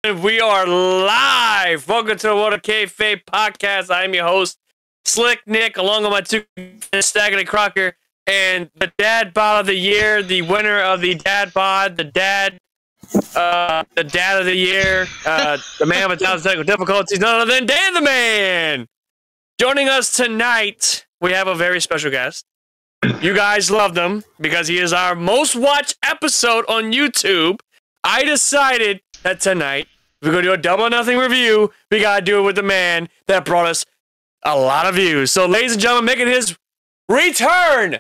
We are live. Welcome to the World of Kayfabe podcast. I am your host, Slick Nick, along with my two Staggering Crocker, and the Dad Bod of the Year, the winner of the Dad Bod, the Dad of the Year, the man with technical difficulties, none other than Dan the Man. Joining us tonight, we have a very special guest. You guys love him because he is our most watched episode on YouTube. I decided that tonight we're going to do a Double or Nothing review. We got to do it with the man that brought us a lot of views. So, ladies and gentlemen, making his return,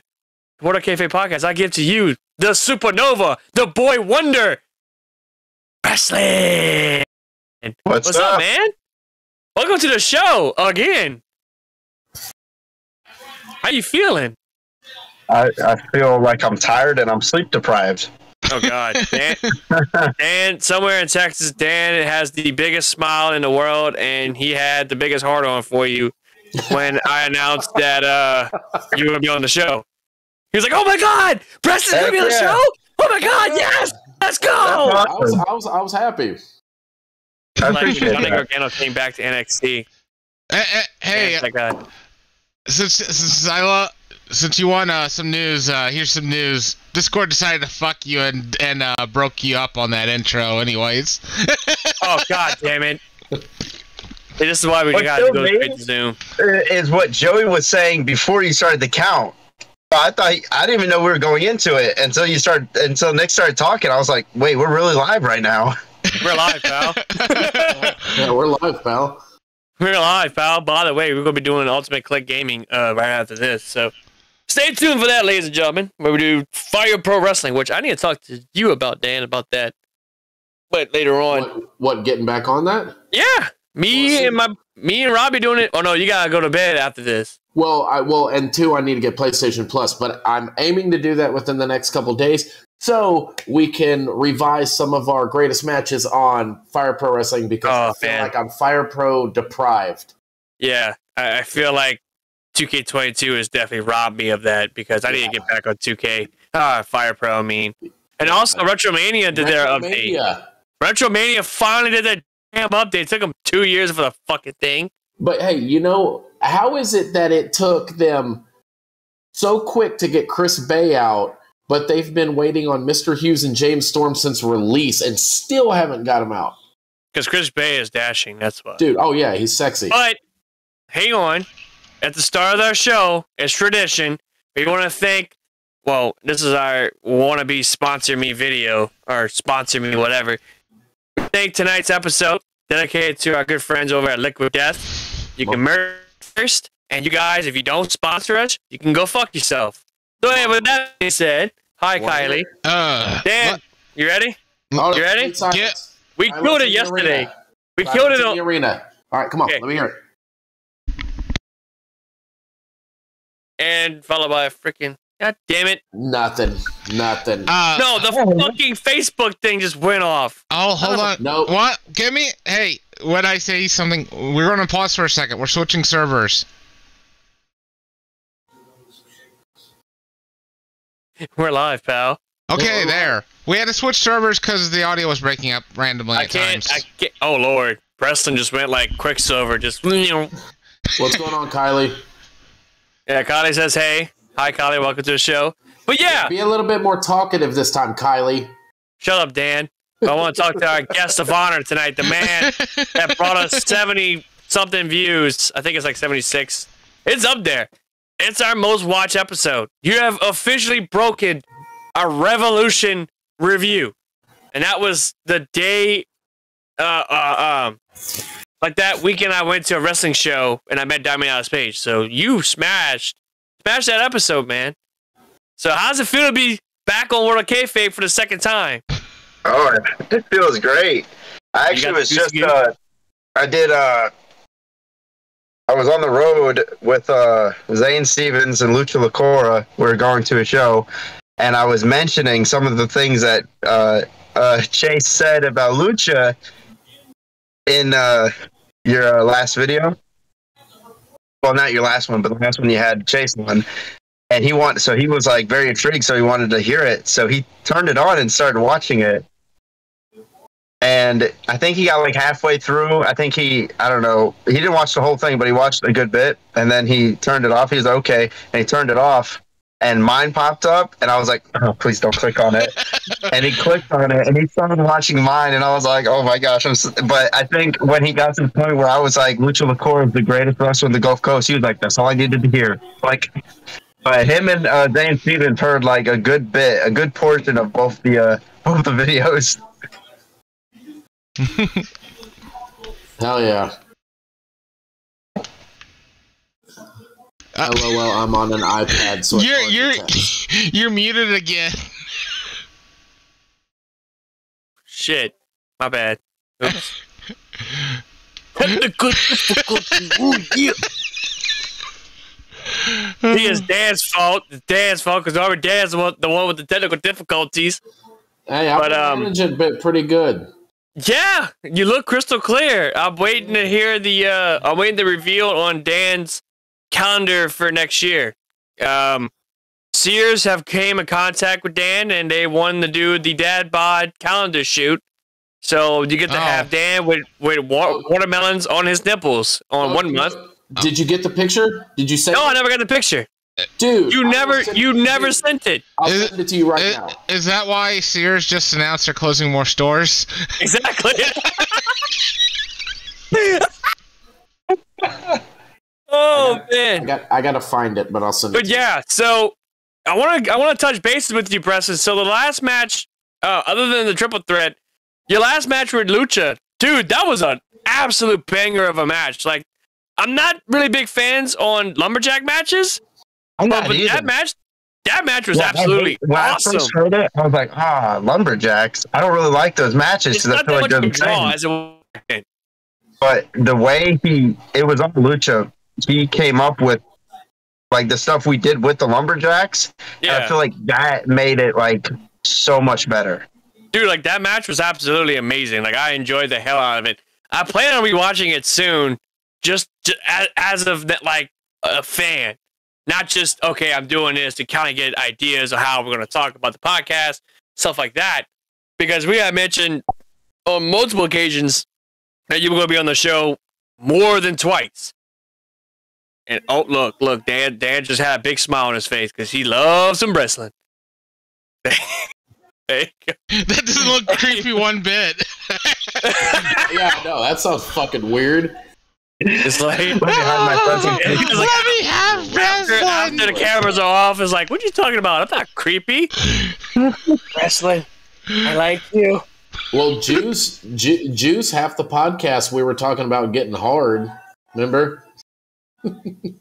What a Kayfabe podcast, I give to you the supernova, the boy wonder, Breslin. What's up, man? Welcome to the show again. How you feeling? I feel like I'm tired and I'm sleep deprived. Oh, God. Dan, somewhere in Texas, Dan has the biggest smile in the world, and he had the biggest heart on for you when I announced that you were going to be on the show. He was like, oh, my God, Preston's going to be on the show? Oh, my God, yes, let's go. Awesome. I was happy. I appreciate Johnny that. Gargano came back to NXT. Hey, since you won some news, here's some news. Discord decided to fuck you and broke you up on that intro anyways. Oh, God damn it. This is why we got to go straight to Zoom. Is what Joey was saying before you started the count. I didn't even know we were going into it until Nick started talking. I was like, wait, we're really live right now. We're live, pal. Yeah, we're live, pal. We're live, pal. By the way, we're going to be doing Ultimate Click Gaming right after this, so stay tuned for that, ladies and gentlemen, where we do Fire Pro Wrestling, which I need to talk to you about, Dan, about that. But later on. What getting back on that? Yeah. Me and Robbie doing it. Oh, no, you got to go to bed after this. And two, I need to get PlayStation Plus, but I'm aiming to do that within the next couple of days so we can revise some of our greatest matches on Fire Pro Wrestling because I feel like I'm Fire Pro deprived. Yeah, I feel like 2K22 has definitely robbed me of that because I need to get back on 2K. Fire Pro, I mean. And also, Retromania did their update. Retromania finally did their damn update. It took them 2 years for the fucking thing. But hey, how is it that it took them so quick to get Chris Bay out, but they've been waiting on Mr. Hughes and James Storm since release and still haven't got him out? Because Chris Bay is dashing, that's why. Dude, oh yeah, he's sexy. But, hang on. At the start of our show, it's tradition. We want to thank, this is our wannabe sponsor me video, or sponsor me whatever. We thank tonight's episode, dedicated to our good friends over at Liquid Death. You can merge first, and you guys, if you don't sponsor us, you can go fuck yourself. So, anyway, with that being said, hi, Kylie. Dan, you ready? You ready? Yeah. We killed it yesterday. We killed it in the arena. All right, come on, Okay. let me hear it. And followed by a freaking, god damn it. Nothing. No, the fucking Facebook thing just went off. Oh, hold on. No. What? Hey, when I say something, we're going to pause for a second. We're switching servers. We're live, pal. Okay, there. We had to switch servers because the audio was breaking up randomly at times. Oh, Lord. Breslin just went like Quicksilver. Just. What's going on, Kylie? Yeah, Kylie says, hey. Hi, Kylie. Welcome to the show. But yeah. Be a little bit more talkative this time, Kylie. Shut up, Dan. I want to talk to our guest of honor tonight, the man that brought us 70-something views. I think it's like 76. It's up there. It's our most watched episode. You have officially broken our Revolution review. And that was the day, like that weekend I went to a wrestling show and I met Diamond Dallas Page. So you smashed that episode, man. So how's it feel to be back on World of Kayfabe for the second time? Oh, it feels great. I actually was just, I was on the road with Zane Stevens and Lucha Lacora. We were going to a show, and I was mentioning some of the things that Chase said about Lucha in your last video. Well, not your last one, but the last one you had Chase on. And he was like very intrigued, so he wanted to hear it. So he turned it on and started watching it. And I think he got like halfway through. I don't know. He didn't watch the whole thing, but he watched a good bit. And then he turned it off. He was like, okay. And he turned it off. And mine popped up. And I was like, oh, please don't click on it. And he clicked on it. And he started watching mine. And I was like, oh my gosh. But I think when he got to the point where I was like, Lucha Lacora is the greatest wrestler in the Gulf Coast, he was like, that's all I needed to hear. Like, but him and Zane Stevens heard like a good portion of both the videos. Hell yeah. LOL, I'm on an iPad, so you're muted again. Shit. My bad. Oops. Technical difficulty. Ooh, yeah. He is Dan's fault. It's Dan's fault because already Dan's the one with the technical difficulties. Hey, I'm managing it pretty good. Yeah, you look crystal clear. I'm waiting to hear I'm waiting to reveal on Dan's calendar for next year. Sears have came in contact with Dan and they wanted to do the dad bod calendar shoot. So you get to have Dan with watermelons on his nipples on 1 month. Did you get the picture? Did you send No, it? I never got the picture. Dude, you never sent it. I'll send it to you right now. Is that why Sears just announced they're closing more stores? Exactly. Oh man, I gotta find it, but I'll send it. But yeah, so I want to touch bases with you, Breslin. So the last match, other than the triple threat, your last match with Lucha, dude, that was an absolute banger of a match. Like, I'm not really big fans on lumberjack matches. I'm not but either. that match was absolutely when awesome. I first heard it, I was like, lumberjacks. I don't really like those matches because I feel like they're the same. But the way it was on Lucha, he came up with like the stuff we did with the lumberjacks. Yeah. And I feel like that made it like so much better. Dude, like that match was absolutely amazing. Like I enjoyed the hell out of it. I plan on rewatching it soon, just as of like a fan. Not just, okay, I'm doing this to kind of get ideas of how we're going to talk about the podcast, stuff like that. Because we have mentioned on multiple occasions that you were going to be on the show more than twice. And oh, look, Dan just had a big smile on his face because he loves some wrestling. That doesn't look creepy one bit. Yeah, no, that sounds fucking weird. It's like, let me have wrestling. After the cameras are off, it's like, what are you talking about? I'm not creepy. Wrestling. I like you. Well, Juice, half the podcast we were talking about getting hard. Remember?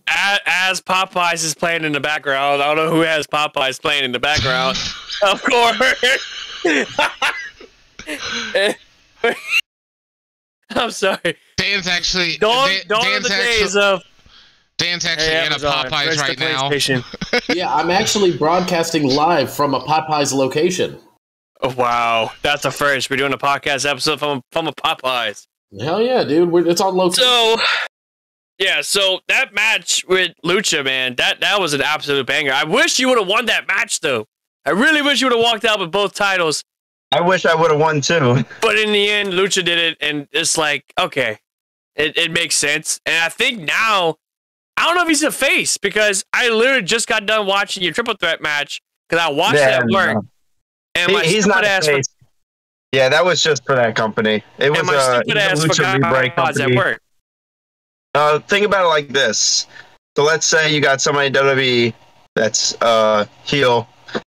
As Popeyes is playing in the background, I don't know who has Popeyes playing in the background. Of course. I'm sorry. Dan's actually Dan's actually in a Popeyes right now. Yeah, I'm actually broadcasting live from a Popeyes location. Oh, wow, that's a first. We're doing a podcast episode from a Popeyes. Hell yeah, dude! It's on location. So, yeah, so that match with Lucha, man, that was an absolute banger. I wish you would have won that match, though. I really wish you would have walked out with both titles. I wish I would have won too. But in the end, Lucha did it, and it's like, okay, it makes sense. And I think now, I don't know if he's a face, because I literally just got done watching your triple threat match, because I watched it at work. And he's not a face. Yeah, that was just for that company. It was my stupid ass forgot at work. Think about it like this. So let's say you got somebody in WWE that's heel,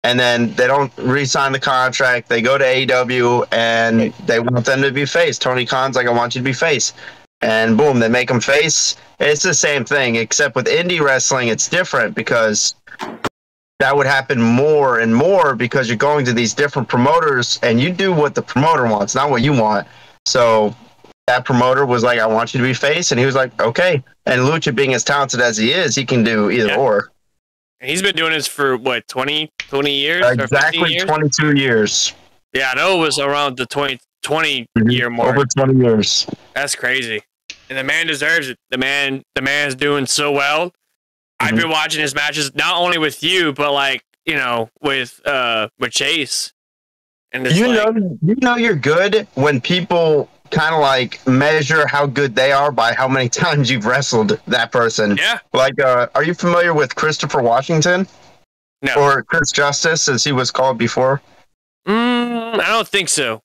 and then they don't re-sign the contract. They go to AEW, and they want them to be face. Tony Khan's like, I want you to be face. And boom, they make them face. It's the same thing, except with indie wrestling, it's different because that would happen more and more because you're going to these different promoters, and you do what the promoter wants, not what you want. So that promoter was like, I want you to be face, and he was like, okay. And Lucha, being as talented as he is, he can do either or. He's been doing this for, what, 20 years? Exactly, years? 22 years. Yeah, I know it was around the 20-year mark. Over 20 years. That's crazy. And the man deserves it. The man's doing so well. I've been watching his matches, not only with you, but, like, you know, with Chase. And it's you're good when people kind of like measure how good they are by how many times you've wrestled that person. Yeah. Like, are you familiar with Christopher Washington? No. Or Chris Justice, as he was called before? I don't think so.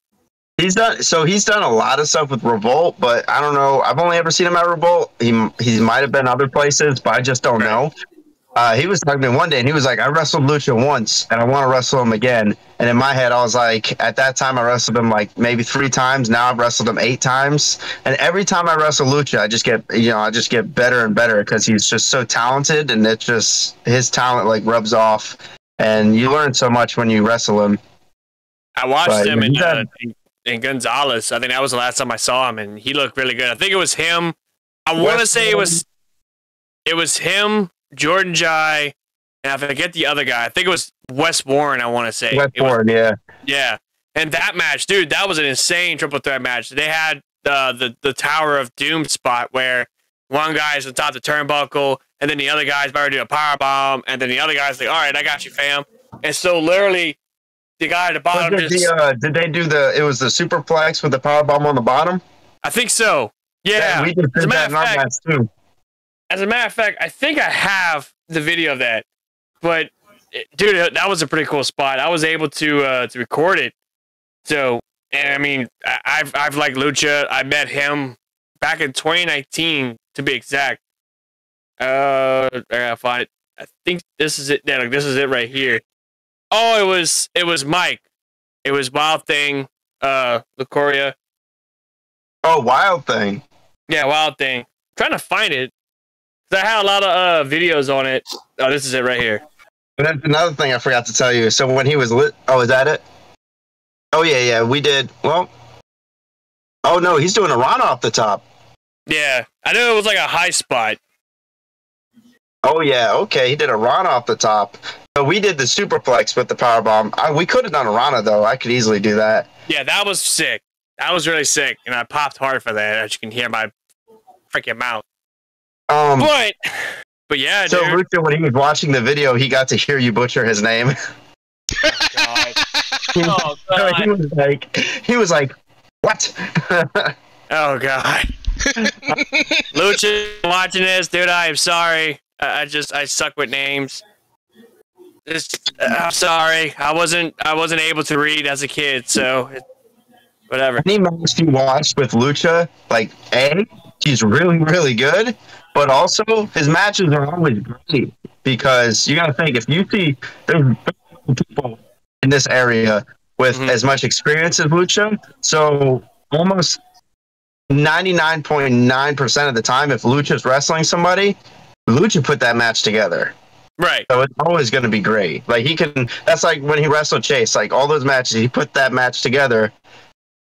He's done a lot of stuff with Revolt, but I don't know. I've only ever seen him at Revolt. He might have been other places, but I just don't know. He was talking to me one day, and he was like, I wrestled Lucha once, and I want to wrestle him again. And in my head, I was like, at that time, I wrestled him like maybe 3 times. Now I've wrestled him 8 times. And every time I wrestle Lucha, I just get better and better because he's just so talented, and it's just his talent like rubs off. And you learn so much when you wrestle him. I watched him in Gonzalez. I think that was the last time I saw him, and he looked really good. I think it was him. I want to say it was him, Jordan Jai, and I forget the other guy. I think it was Wes Warren, I want to say. Warren, yeah. Yeah. And that match, dude, that was an insane triple threat match. They had the Tower of Doom spot where one guy's on top of the turnbuckle, and then the other guy's about to do a power bomb, and then the other guy's like, all right, I got you, fam. And so literally the guy at the bottom did they do it was the superplex with the power bomb on the bottom? I think so. Yeah. We did that in our match too. As a matter of fact, I think I have the video of that. But, dude, that was a pretty cool spot. I was able to record it. So, and I mean, I've liked Lucha. I met him back in 2019, to be exact. I gotta find it. I think this is it. Yeah, look, this is it right here. Oh, it was Mike. It was Wild Thing, Lucoria. Oh, Wild Thing. Yeah, Wild Thing. I'm trying to find it. I had a lot of videos on it. Oh, this is it right here. And that's another thing I forgot to tell you. So when he was lit, is that it? Oh yeah, we did. Well, oh no, he's doing a run off the top. Yeah, I knew it was like a high spot. Oh yeah, okay, he did a run off the top. So we did the superplex with the powerbomb. We could have done a Rana though. I could easily do that. Yeah, that was sick. That was really sick, and I popped hard for that. As you can hear my freaking mouth. But yeah, so dude. Lucha, when he was watching the video, he got to hear you butcher his name. Oh, God. Oh, God. He was like, what? Oh, God. Lucha, watching this, dude, I am sorry. I suck with names. I'm sorry. I wasn't able to read as a kid, so whatever. Any match you watched with Lucha, like, he's really, really good. But also, his matches are always great because you got to think, if you see there's people in this area with as much experience as Lucha, so almost 99.9% of the time, if Lucha's wrestling somebody, Lucha put that match together. Right. So it's always going to be great. Like that's like when he wrestled Chase, like all those matches, he put that match together.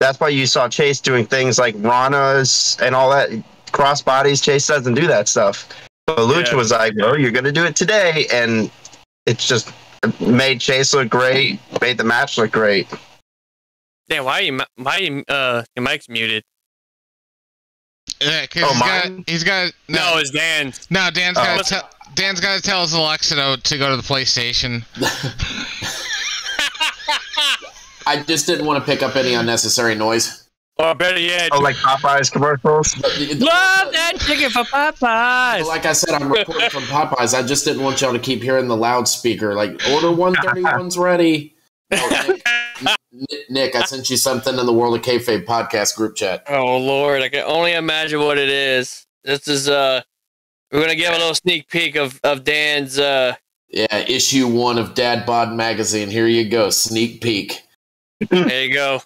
That's why you saw Chase doing things like Ranas and all that. Cross bodies, Chase doesn't do that stuff. So Lucha was like, well, you're going to do it today. And it's just made Chase look great, made the match look great. Damn, why your mic's muted? Yeah, because he's got no, it's Dan's. No, Dan's got to tell his Alexa to go to the PlayStation. I just didn't want to pick up any unnecessary noise. Or better yet, like Popeyes commercials. Love that chicken for Popeyes. Like I said, I'm recording from Popeyes. I just didn't want y'all to keep hearing the loudspeaker. Like, order 131's ready. Oh, Nick, I sent you something in the World of Kayfabe podcast group chat. Oh Lord, I can only imagine what it is. This is we're gonna give a little sneak peek of Dan's issue 1 of Dad Bod magazine. Here you go, sneak peek. There you go.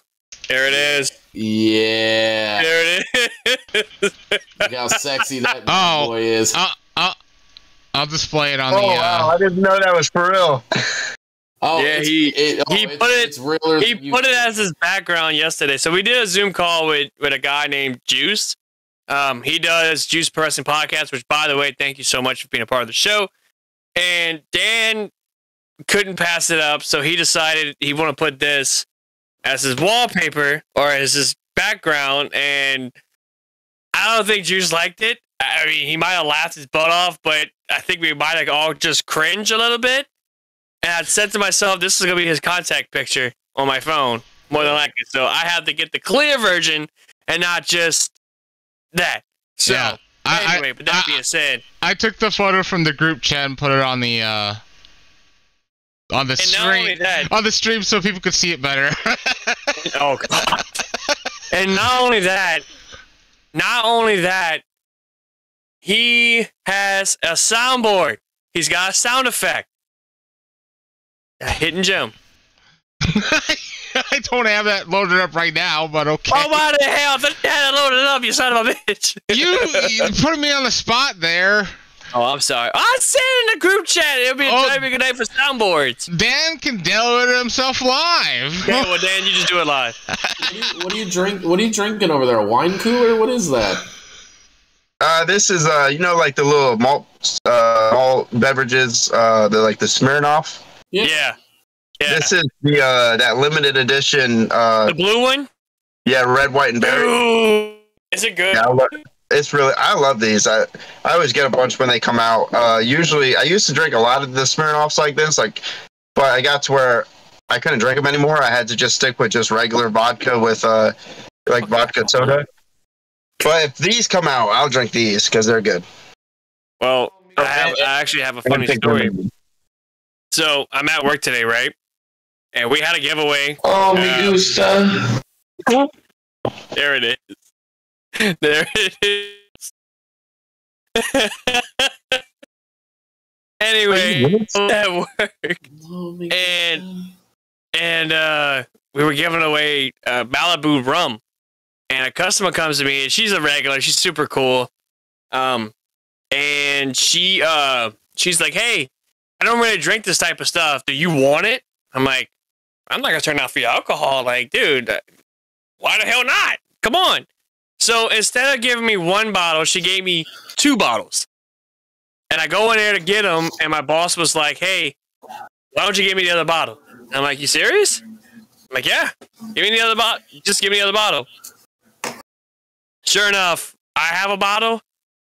There it is. Yeah. There it is. Look how sexy that boy is. I'll display it on the. Oh wow! I didn't know that was for real. Oh yeah, he put it as his background yesterday. So we did a Zoom call with a guy named Juice. He does Juice Person Podcast, which, by the way, thank you so much for being a part of the show. And Dan couldn't pass it up, so he decided he want to put this as his wallpaper or as his background, and I don't think Juice liked it. I mean, he might have laughed his butt off, but I think we might have all just cringe a little bit. And I said to myself, this is going to be his contact picture on my phone, more than likely. So I have to get the clear version and not just that. So Yeah. anyway, but that being said, I took the photo from the group chat and put it on the stream so people could see it better. Oh God! And not only that, he has a soundboard. He's got a sound effect. A hidden gem. I don't have that loaded up right now, but okay. Oh, why the hell? I thought you had it loaded up, you son of a bitch. You put me on the spot there. Oh, I'm sorry. I said it in the group chat. It'll be a good night for soundboards. Dan can download it himself live. Okay, well, Dan, you just do it live. What do you drink? What are you drinking over there? A wine cooler? What is that? This is like the little malt beverages, the Smirnoff. Yeah. This is the that limited edition. The blue one. Yeah, red, white, and berry. Ooh, is it good? Yeah, I love these. I always get a bunch when they come out. Usually, I used to drink a lot of the Smirnoffs like this, but I got to where I couldn't drink them anymore. I had to just stick with just regular vodka with vodka soda. But if these come out, I'll drink these because they're good. Well, I actually have a funny story. So I'm at work today, right? And we had a giveaway. Oh, me gusta. There it is. There it is. Anyway, at work, and we were giving away Malibu rum, and a customer comes to me, and she's a regular. She's super cool, and she's like, "Hey, I don't really drink this type of stuff. Do you want it?" I'm like, "I'm not gonna turn off for your alcohol. Like, dude, why the hell not? Come on." So instead of giving me one bottle, she gave me 2 bottles. And I go in there to get them, and my boss was like, "Hey, why don't you give me the other bottle?" And I'm like, "You serious?" I'm like, "Yeah, give me the other bottle. Just give me the other bottle." Sure enough, I have a bottle,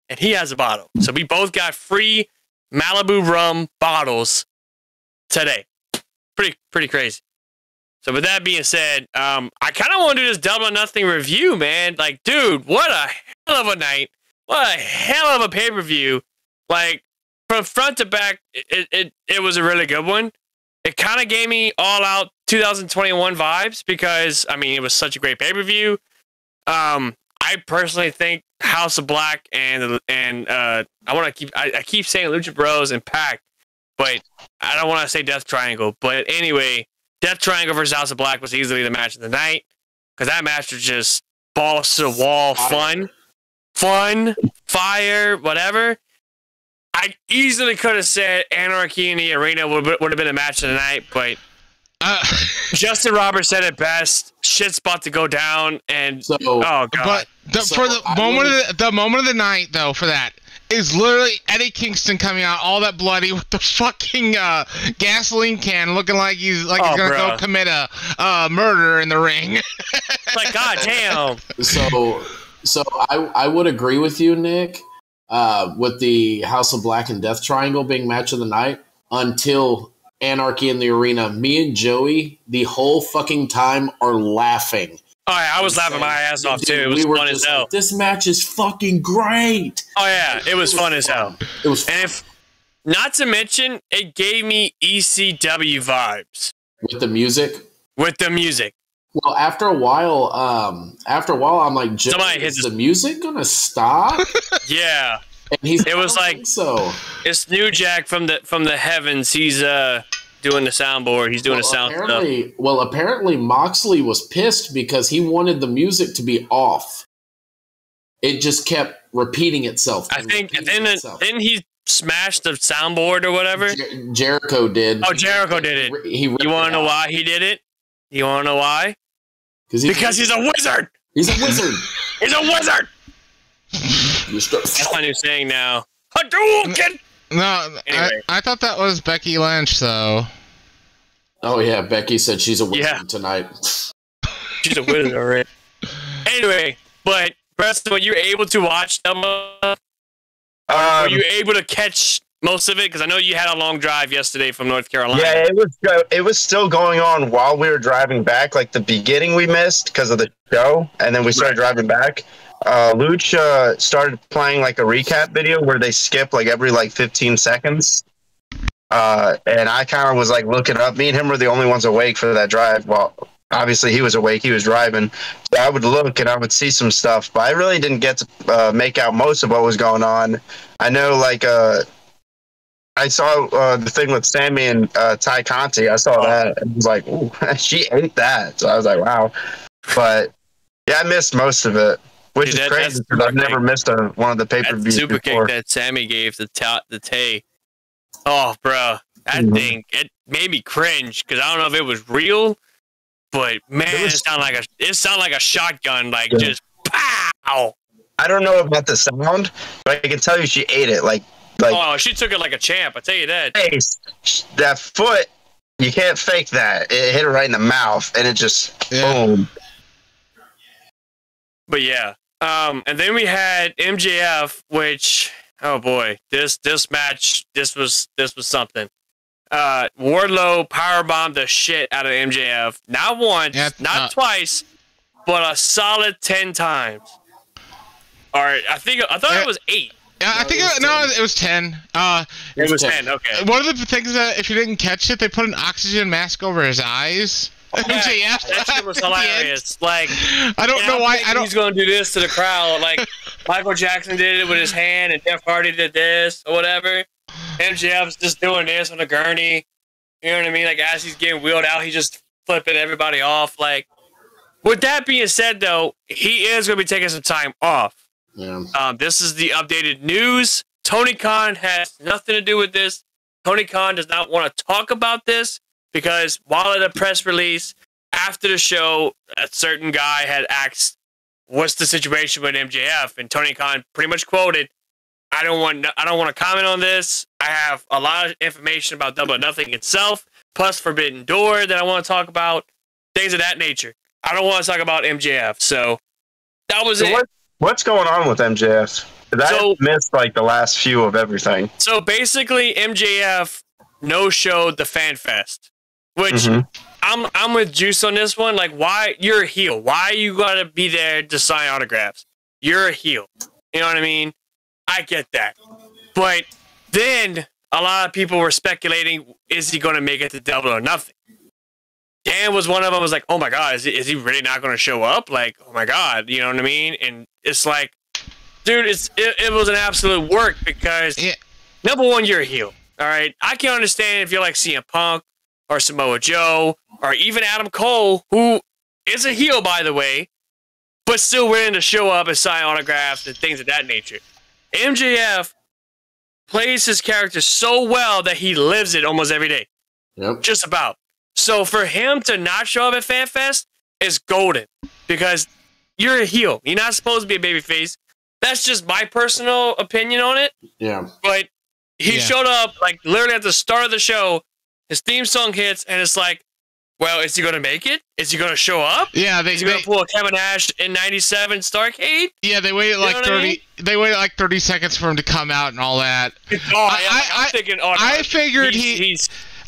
and he has a bottle. So we both got free Malibu rum bottles today. Pretty crazy. So with that being said, I kind of want to do this double or nothing review, man. Like, dude, what a hell of a night. What a hell of a pay-per-view. Like, from front to back, it was a really good one. It kind of gave me all-out 2021 vibes because, I mean, it was such a great pay-per-view. I personally think House of Black and I keep saying Lucha Bros and Pac, but I don't want to say Death Triangle. But anyway, Death Triangle versus House of Black was easily the match of the night because that match was just balls to the wall, fun, fire, whatever. I easily could have said Anarchy in the Arena would have been a match of the night, but Justin Roberts said it best. Shit's about to go down, and oh god! But the moment of the night, though, for that is literally Eddie Kingston coming out all that bloody with the fucking gasoline can, looking like he's gonna go commit a murder in the ring. Like, god damn. So I would agree with you, Nick, with the House of Black and Death Triangle being match of the night until Anarchy in the Arena. Me and Joey, the whole fucking time, are laughing. Oh yeah, I was laughing my ass off too. It was fun as hell. Like, this match is fucking great. Oh yeah, it was fun as hell. It was, and if not to mention, it gave me ECW vibes with the music. Well, after a while, I'm like, is the music gonna stop? Yeah. And it was like, so it's New Jack from the heavens. He's doing the soundboard. He's doing the sound stuff. Well, apparently Moxley was pissed because he wanted the music to be off. It just kept repeating itself. I think, and then he smashed the soundboard or whatever. Jericho did. Oh, Jericho did it. You want to know why he did it? You want to know why? Because he's a wizard. He's a wizard. He's a wizard. That's my new saying now. Hadouken! No, anyway. I thought that was Becky Lynch, though. Oh, yeah, Becky said she's a wizard tonight. She's a wizard, alright. Anyway, but, Breslin, were you able to watch them? Were you able to catch most of it? Because I know you had a long drive yesterday from North Carolina. Yeah, it was still going on while we were driving back. Like the beginning we missed because of the show, and then we started driving back. Luch started playing like a recap video where they skip like every like 15 seconds. And I kind of was like looking up. Me and him were the only ones awake for that drive. Well, obviously he was awake. He was driving. So I would look and I would see some stuff, but I really didn't get to make out most of what was going on. I know like I saw the thing with Sammy and Ty Conti. I saw that and was like, ooh, she ate that. So I was like, wow. But yeah, I missed most of it. Which is crazy because I've never missed one of the pay-per-views super before. kick that Sammy gave the Tay. Oh, bro, that thing, it made me cringe because I don't know if it was real, but man, it sounded like a shotgun, like just pow. I don't know about the sound, but I can tell you she ate it. Like oh, she took it like a champ. I tell you that. That foot, you can't fake that. It hit her right in the mouth, and it just boom. But yeah. And then we had MJF, which, oh boy, this match, this was something. Wardlow powerbombed the shit out of MJF. Not once, not twice, but a solid 10 times. All right, I thought it was 8. Yeah, I think it was 10. It was 10. Okay. One of the things that if you didn't catch it, they put an oxygen mask over his eyes. Yeah, that shit was hilarious. Like, I don't know why. He's going to do this to the crowd. Like, Michael Jackson did it with his hand, and Jeff Hardy did this or whatever. MJF's just doing this on a gurney. You know what I mean? Like, as he's getting wheeled out, he's just flipping everybody off. Like, with that being said, though, he is going to be taking some time off. Yeah. This is the updated news. Tony Khan has nothing to do with this. Tony Khan does not want to talk about this. Because while at a press release after the show, a certain guy had asked, "What's the situation with MJF?" And Tony Khan pretty much quoted, "I don't want to comment on this. I have a lot of information about Double or Nothing itself, plus Forbidden Door that I want to talk about, things of that nature. I don't want to talk about MJF." So that was it. What's going on with MJF? I missed like the last few of everything. So basically, MJF no-showed the Fan Fest. Which I'm with Juice on this one. Like, why you're a heel? Why you gotta be there to sign autographs? You're a heel. You know what I mean? I get that. But then a lot of people were speculating: is he gonna make it to Double or Nothing? Dan was one of them. Was like, oh my god, is he really not gonna show up? Like, oh my god, you know what I mean? And it's like, dude, it was an absolute work because number one, you're a heel. All right, I can understand if you're like CM Punk or Samoa Joe, or even Adam Cole, who is a heel, by the way, but still willing to show up and sign autographs and things of that nature. MJF plays his character so well that he lives it almost every day. Yep. Just about. So for him to not show up at FanFest is golden, because you're a heel. You're not supposed to be a babyface. That's just my personal opinion on it. Yeah. But he showed up, like, literally at the start of the show. His theme song hits, and it's like, well, is he going to make it? Is he going to show up? Yeah, is he going to pull a Kevin Nash in '97 Starrcade? Yeah, they waited like 30. I mean? They waited like 30 seconds for him to come out and all that. I'm thinking. Oh, no, I figured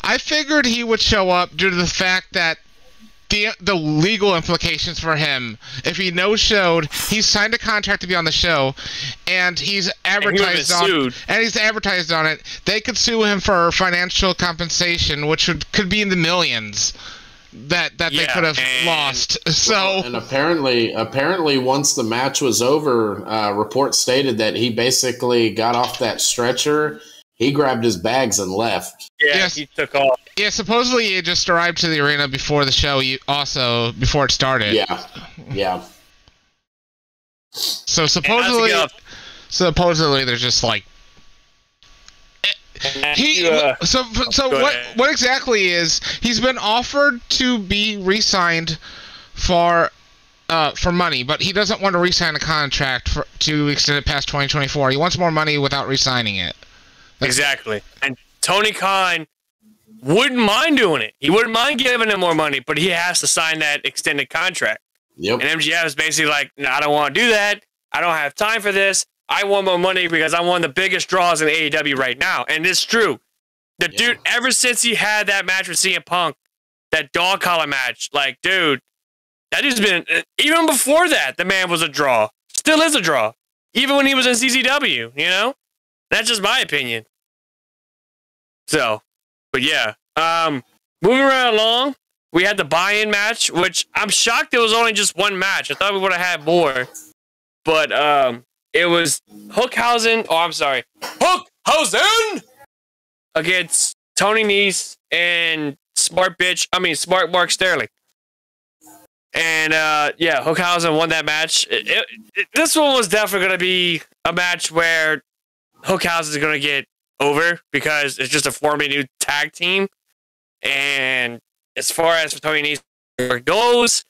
I figured he would show up due to the fact that the legal implications for him. If he no-showed, he's signed a contract to be on the show, and he's advertised on it. They could sue him for financial compensation, which could be in the millions that they could have lost. So and apparently once the match was over, reports stated that he basically got off that stretcher. He grabbed his bags and left. Yeah, yes. He took off. Yeah, supposedly he just arrived to the arena before the show, before it started. Yeah. So supposedly there's just like what exactly is he's been offered to be re-signed for money, but he doesn't want to re-sign a contract to extend it past 2024. He wants more money without re-signing it. Exactly. And Tony Khan wouldn't mind doing it. He wouldn't mind giving him more money, but he has to sign that extended contract. Yep. And MJF is basically like, no, I don't want to do that. I don't have time for this. I want more money because I'm one of the biggest draws in AEW right now. And it's true. The dude, ever since he had that match with CM Punk, that dog collar match, like, dude, that has been, even before that, the man was a draw. Still is a draw. Even when he was in CZW, you know? That's just my opinion. So, but yeah. Moving right along, we had the buy-in match, which I'm shocked it was only just one match. I thought we would have had more. But it was Hookhausen. Oh, I'm sorry. Hookhausen against Tony Nese and Smart Mark Sterling. And yeah, Hookhausen won that match. This one was definitely going to be a match where Hookhausen is going to get over because it's just a formally new tag team. And as far as for Tony Nese goes,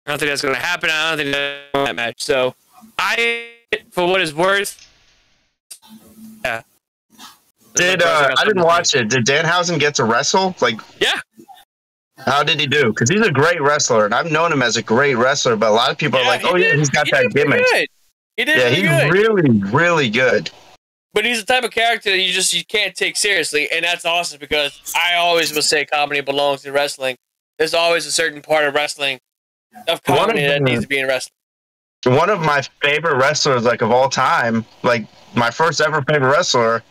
I don't think that's going to happen. I don't think that's that match. So for what it's worth, yeah. I didn't watch it. Did Danhausen get to wrestle? Like, yeah. How did he do? Because he's a great wrestler, and I've known him as a great wrestler. But a lot of people are like, "Oh yeah, he's got that gimmick." He did he's good. Really, really good. But he's the type of character that you can't take seriously, and that's awesome because I always will say comedy belongs in wrestling. There's always a certain part of wrestling, of comedy that needs to be in wrestling. One of my favorite wrestlers, like of all time, like my first ever favorite wrestler,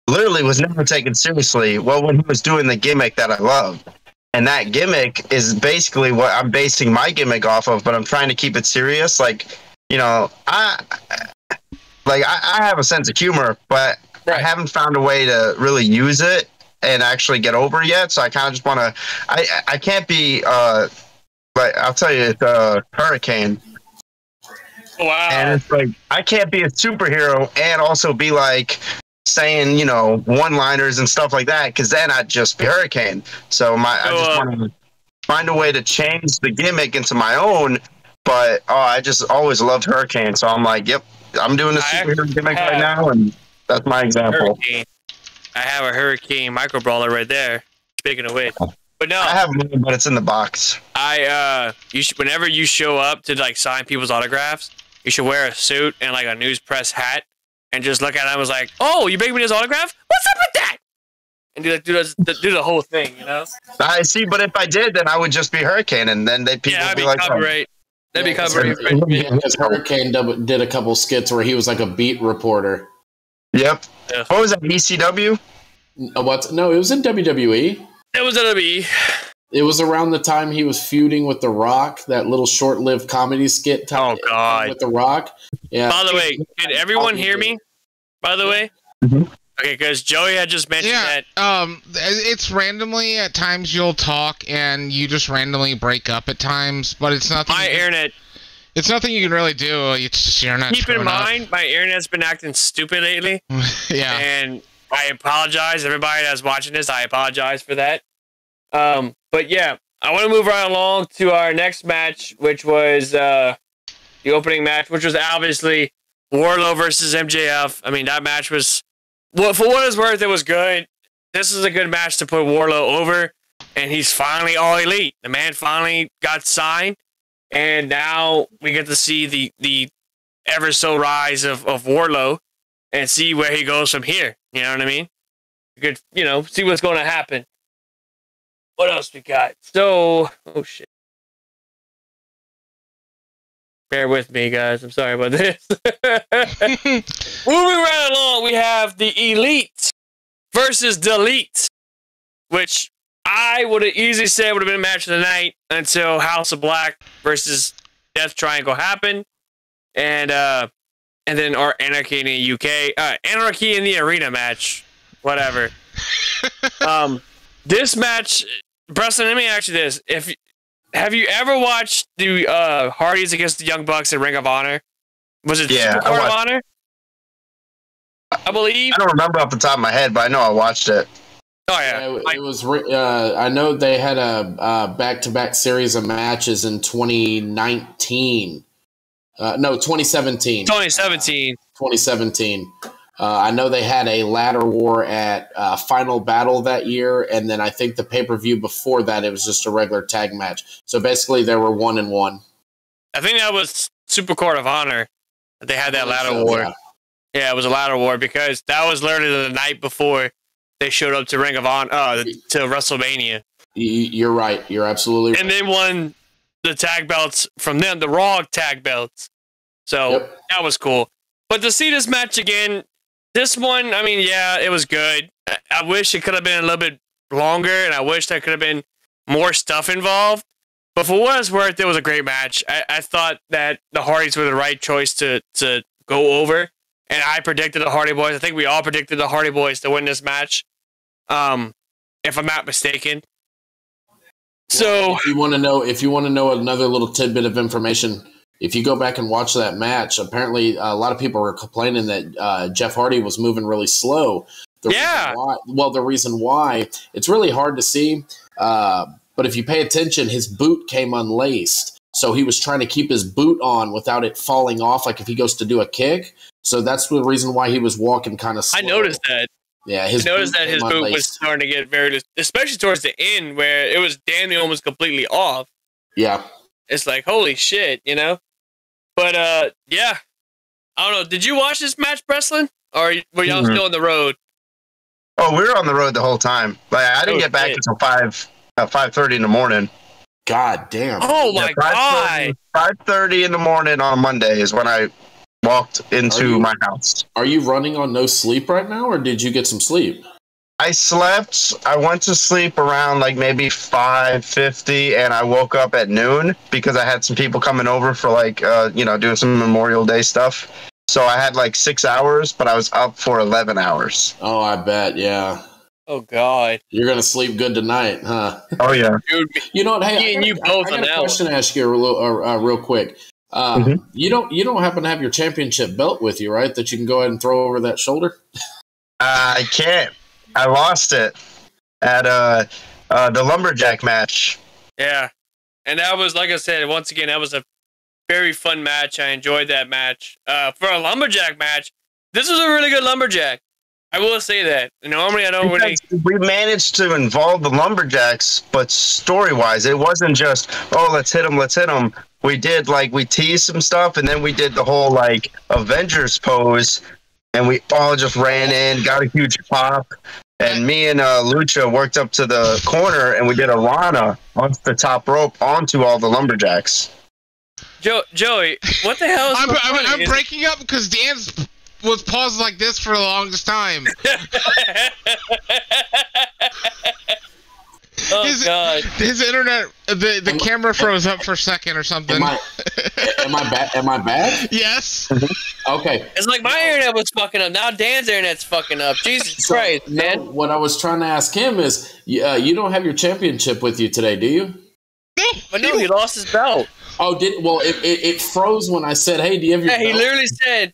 literally was never taken seriously. Well, when he was doing the gimmick that I love. And that gimmick is basically what I'm basing my gimmick off of, but I'm trying to keep it serious. Like, you know, I have a sense of humor, but I haven't found a way to really use it and actually get over yet. So I kind of just want to. I can't be like I'll tell you, it's Hurricane. Wow. And it's like I can't be a superhero and also be like saying, you know, one-liners and stuff like that, because then I'd just be Hurricane. So I just want to find a way to change the gimmick into my own. But I just always loved Hurricane, so I'm like, yep, I'm doing the superhero gimmick right now, and that's my example. Hurricane. I have a Hurricane micro brawler right there. Speaking of which, but no, I have one, but it's in the box. Whenever you show up to like sign people's autographs, you should wear a suit and like a news press hat. And just look at him and was like, "Oh, you making me this autograph? What's up with that?" And do the whole thing, you know? I see, but if I did, then I would just be Hurricane, and then people would be like, copyright. That'd be copyright. Because Hurricane did a couple skits where he was like a beat reporter. Yep. Yeah. What was that, ECW? What? No, it was in WWE. It was WWE. It was around the time he was feuding with The Rock, that little short-lived comedy skit. Oh, God. With The Rock. Yeah. By the way, can everyone hear me? By the way? Mm-hmm. Okay, because Joey had just mentioned that. It's randomly at times you'll talk and you just randomly break up at times, but it's nothing. Internet. It's nothing you can really do. It's just you're not. Keep in mind, my internet's been acting stupid lately. Yeah. And I apologize, everybody that's watching this. I apologize for that. But yeah, I want to move right along to our next match, which was the opening match, which was obviously Wardlow versus MJF. I mean, that match was, well, for what it's worth, it was good. This is a good match to put Wardlow over, and he's finally all elite. The man finally got signed, and now we get to see the ever so rise of Wardlow and see where he goes from here. You know what I mean? You could, see what's going to happen. What else we got? So, oh shit. Bear with me, guys. I'm sorry about this. Moving right along, we have the Elite versus Delete, which I would have easily said would have been a match of the night until House of Black versus Death Triangle happened, and then our Anarchy in the UK, Anarchy in the Arena match, whatever. This match. Breslin, let me ask you this: have you ever watched the Hardys against the Young Bucks at Ring of Honor? Was it Super Court of Honor? I believe. I don't remember off the top of my head, but I know I watched it. Oh yeah, it was. I know they had a back-to-back series of matches in 2019. No, 2017. 2017. 2017. I know they had a ladder war at Final Battle that year, and then I think the pay-per-view before that, it was just a regular tag match. So basically, they were 1-1. I think that was Super Court of Honor. They had that ladder war. Yeah, it was a ladder war because that was literally the night before they showed up to Ring of Honor, to WrestleMania. You're right. You're absolutely right. And they won the tag belts from them, the Raw tag belts. So that was cool. But to see this match again, this one, I mean, yeah, it was good. I wish it could have been a little bit longer, and I wish there could have been more stuff involved. But for what it's worth, it was a great match. I thought that the Hardys were the right choice to go over. And I predicted the Hardy Boys. I think we all predicted the Hardy Boys to win this match, if I'm not mistaken. So, if you want to know another little tidbit of information, if you go back and watch that match, apparently a lot of people were complaining that Jeff Hardy was moving really slow. The reason why, it's really hard to see, but if you pay attention, his boot came unlaced. So he was trying to keep his boot on without it falling off, like if he goes to do a kick. So that's the reason why he was walking kind of slow. I noticed that. Yeah, his boot was starting to get very, especially towards the end where it was damn near almost completely off. Yeah. It's like, holy shit, you know? But, yeah. I don't know. Did you watch this match, Breslin? Or were y'all still on the road? Oh, we were on the road the whole time. Like, I didn't get back until 5:30 in the morning. God damn. Oh, my God. 5:30 in the morning on Monday is when I walked into my house. Are you running on no sleep right now, or did you get some sleep? I slept. I went to sleep around like maybe 5:50, and I woke up at noon because I had some people coming over for like, doing some Memorial Day stuff. So I had like 6 hours, but I was up for 11 hours. Oh, I bet. Yeah. Oh, God. You're going to sleep good tonight, huh? Oh, yeah. Dude, you know what? Hey, I got a question to ask you real quick. You don't happen to have your championship belt with you, right? That you can go ahead and throw over that shoulder? I can't. I lost it at the lumberjack match. Yeah. And that was, like I said, once again, that was a very fun match. I enjoyed that match. For a lumberjack match, this was a really good lumberjack. I will say that. Normally, I don't really. We managed to involve the lumberjacks, but story-wise, it wasn't just, let's hit them. We teased some stuff, and then we did the whole, Avengers pose, and we all just ran in, got a huge pop, and me and Lucha worked up to the corner, and we did a Rana onto the top rope onto all the lumberjacks. Joey, what the hell is I'm breaking up because Dan's was paused like this for the longest time. God. His internet, the camera froze up for a second or something. Am I bad? Yes. Okay. It's like my internet was fucking up. Now Dan's internet's fucking up. Jesus Christ, man. What I was trying to ask him is, you don't have your championship with you today, do you? But no, he lost his belt. Oh, it froze when I said, "Hey, do you have your?" Yeah, he literally said.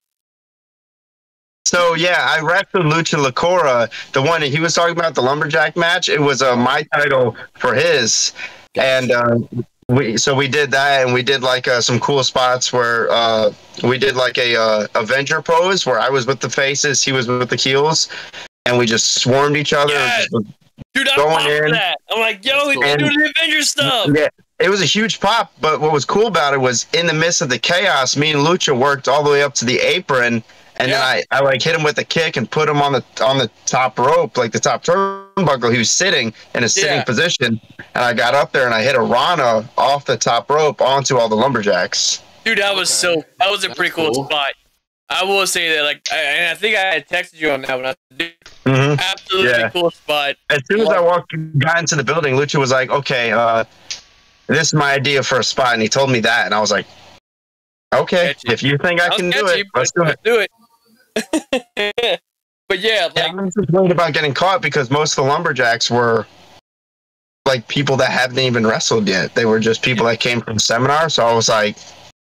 So, yeah, I wrestled Lucha Lacora, the one that he was talking about, the lumberjack match. It was my title for his. And we did that, and we did some cool spots where we did a Avenger pose where I was with the faces, he was with the heels, and we just swarmed each other. Yes. Dude, I'm popped for that. I'm like, yo, we can do the Avenger stuff. Yeah. It was a huge pop, but what was cool about it was in the midst of the chaos, me and Lucha worked all the way up to the apron. And then I hit him with a kick and put him on the top rope, like the top turnbuckle. He was sitting in a sitting position, and I got up there and I hit a Rana off the top rope onto all the lumberjacks. Dude, that was a pretty cool spot. I will say that, and I think I had texted you on that one. Absolutely cool spot. As soon as I got into the building, Lucha was like, "Okay, this is my idea for a spot," and he told me that, and I was like, "Okay, if you think I can do it, let's do it." But yeah, I'm just worried about getting caught because most of the lumberjacks were people that haven't even wrestled yet. They were just people that came from seminar. So I was like,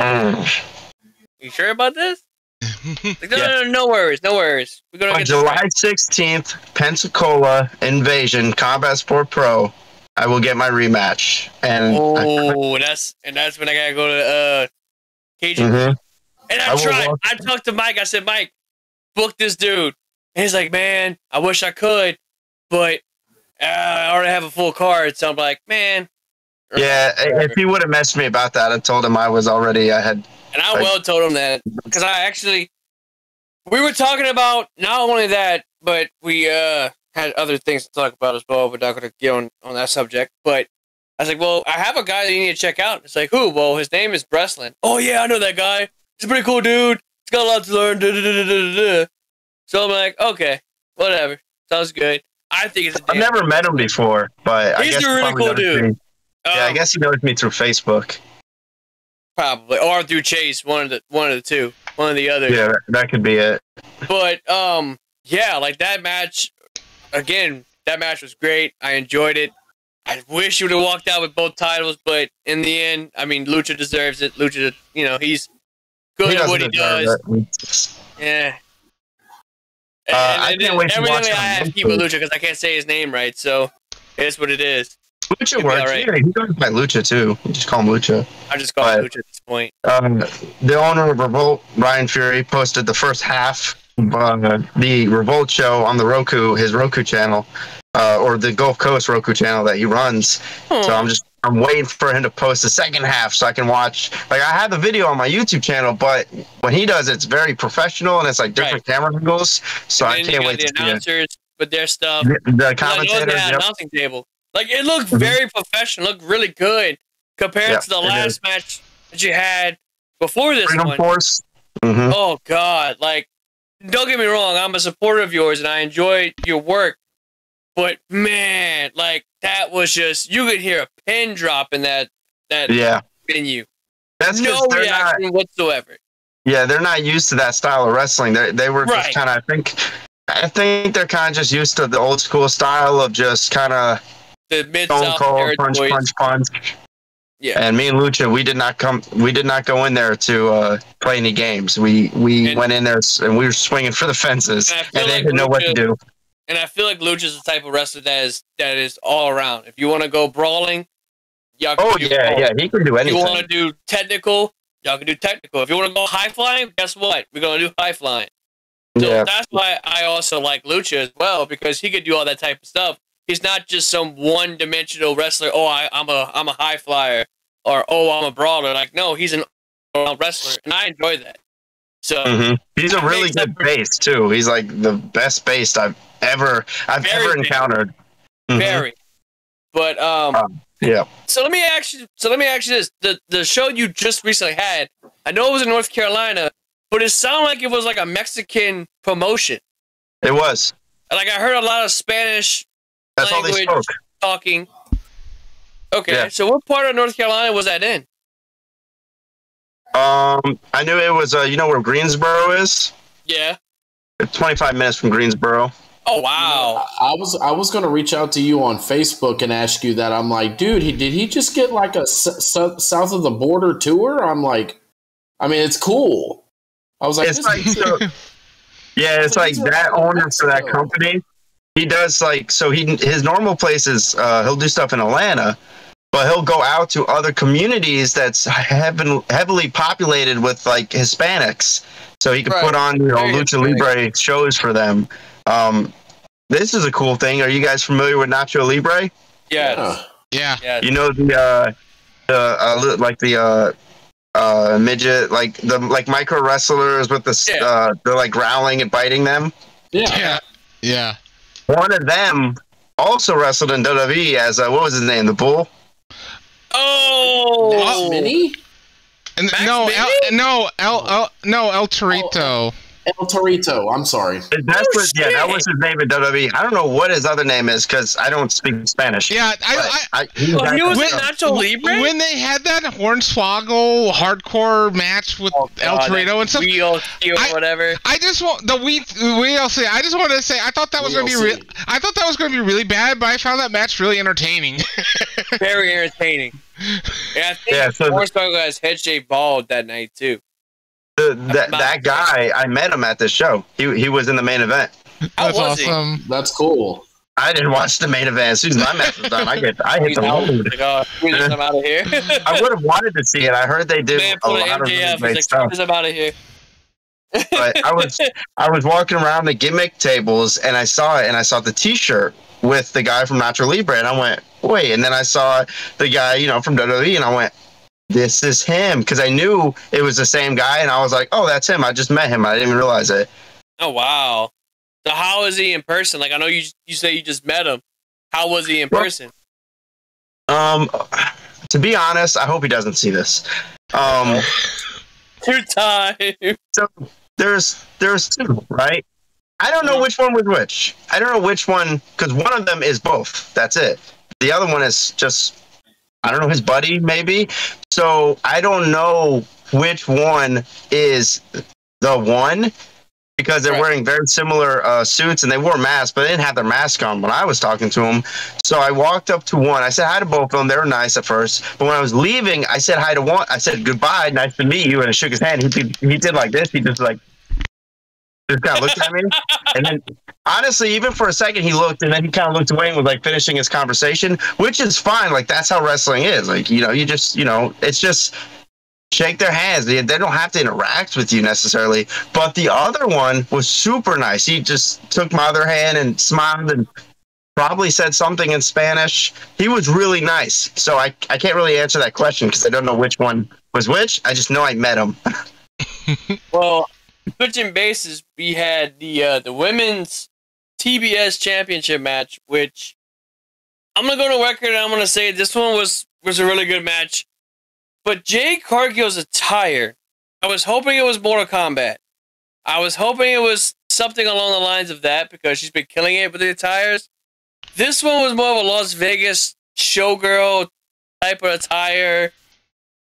You sure about this? No worries. We're gonna get July 16th, Pensacola Invasion Combat Sport Pro. I will get my rematch, and that's when I gotta go to Cajun. And I tried. I talked to Mike. I said, Mike, book this dude. And he's like, man, I wish I could, but I already have a full card. So I'm like, man. Yeah, if he would have messaged me about that, I told him I had. And I told him that because I actually, we were talking about not only that, but we had other things to talk about as well. We're not going to get on that subject. But I was like, well, I have a guy that you need to check out. It's like, who? Well, his name is Breslin. Oh, yeah, I know that guy. He's a pretty cool dude. He's got a lot to learn. So I'm like, okay, whatever. Sounds good. I think it's. I've never met him before, but he's a really cool dude. Yeah, I guess he knows me through Facebook. Probably, or through Chase. One of the two. One or the other. Yeah, that could be it. But yeah, like that match. Again, that match was great. I enjoyed it. I wish you would have walked out with both titles, but in the end, I mean, Lucha deserves it. Lucha, he's good at what he does. Yeah. And everything I have to keep with Lucha because I can't say his name right, so it's what it is. Lucha works. Right. Yeah, he goes by Lucha too. You just call him Lucha. I just call him Lucha at this point. The owner of Revolt, Ryan Fury, posted the first half of the Revolt show on the Roku, his Roku channel, or the Gulf Coast Roku channel that he runs. So I'm waiting for him to post the second half so I can watch. Like, I have the video on my YouTube channel, but when he does, it's very professional and it's like different camera angles. So I can't wait to see it. The announcers with their stuff. The commentators. Announcing table. Like, it looked very professional. Looked really good compared to the last match that you had before this one. Force. Oh, God. Like, don't get me wrong. I'm a supporter of yours and I enjoy your work. But, man, like, that was just, you could hear a pin drop in that venue. That's no reaction whatsoever. Yeah, they're not used to that style of wrestling. They were just kind of, I think they're kind of just used to the old school style of just kind of the Mid-South territory. Punch. Yeah. And me and Lucha, we did not go in there to play any games. We went in there and we were swinging for the fences and they didn't know what to do. And I feel like Lucha's the type of wrestler that is all around. If you want to go brawling, y'all can do brawling. He can do anything. If you want to do technical, y'all can do technical. If you want to go high flying, guess what? We're gonna do high flying. So that's why I also like Lucha as well, because he could do all that type of stuff. He's not just some one-dimensional wrestler. Oh, I'm a high flyer, or I'm a brawler. Like, no, he's an all-around wrestler, and I enjoy that. So he's a really good base too. He's like the best base I've ever encountered. Very. But So let me ask you this: the show you just recently had, I know it was in North Carolina, but it sounded like it was like a Mexican promotion. It was. Like, I heard a lot of Spanish language talking. Okay, so what part of North Carolina was that in? I knew it was, you know where Greensboro is? Yeah. It's 25 minutes from Greensboro. Oh, wow. I was going to reach out to you on Facebook and ask you that. I'm like, dude, did he just get like a south of the border tour? I'm like, I mean, it's cool. I was like, it's like it's like that owner for that company. He does his normal place is he'll do stuff in Atlanta. But he'll go out to other communities that's heavily populated with like Hispanics, so he can put on Lucha Libre shows for them. This is a cool thing. Are you guys familiar with Nacho Libre? Yeah. You know the midget, like the micro wrestlers with they're like growling and biting them. Yeah. One of them also wrestled in WWE as what was his name? The Bull. Oh, Mini? El Torito. El Torito. I'm sorry. That was his name in WWE. I don't know what his other name is because I don't speak Spanish. Yeah, he was in Nacho Libre when they had that Hornswoggle hardcore match with El Torito and stuff. Whatever. I just want the WLC. I just wanted to say I thought that was going to be I thought that was going to be really bad, but I found that match really entertaining. Very entertaining. Yeah, I think Hornswoggle got his head shaved bald that night too. That guy, I met him at this show. He was in the main event. That's awesome. That's cool. I didn't watch the main event. As soon as my match was done, I hit the load. I'm out of here. I would have wanted to see it. I heard they did a lot of really great stuff. I'm out of here. But I was walking around the gimmick tables and I saw it, and I saw the T-shirt with the guy from Nacho Libre, and I went, wait. And then I saw the guy, from WWE, and I went, this is him, because I knew it was the same guy, and I was like, oh, that's him. I just met him. I didn't even realize it. Oh wow. So how is he in person? Like I know you say you just met him. How was he in person? To be honest, I hope he doesn't see this. 2 times. So there's two, right? I don't know which one was which. I don't know which one, because one of them is both. That's it. The other one is just, I don't know, his buddy, maybe. So I don't know which one is the one, because they're wearing very similar suits, and they wore masks, but they didn't have their mask on when I was talking to them. So I walked up to one. I said hi to both of them. They were nice at first. But when I was leaving, I said hi to one. I said, goodbye, nice to meet you, and I shook his hand. He did like this. He just kind of looked at me. And then, honestly, even for a second, he looked, and then he kind of looked away and was like finishing his conversation, which is fine. Like, that's how wrestling is. Like, you just, it's just shake their hands. They don't have to interact with you necessarily. But the other one was super nice. He just took my other hand and smiled and probably said something in Spanish. He was really nice. So I can't really answer that question because I don't know which one was which. I just know I met him. Well, switching bases, we had the women's TBS championship match, which I'm gonna go to record and I'm gonna say this one was a really good match. But Jade Cargill's attire, I was hoping it was Mortal Kombat. I was hoping it was something along the lines of that because she's been killing it with the attires. This one was more of a Las Vegas showgirl type of attire.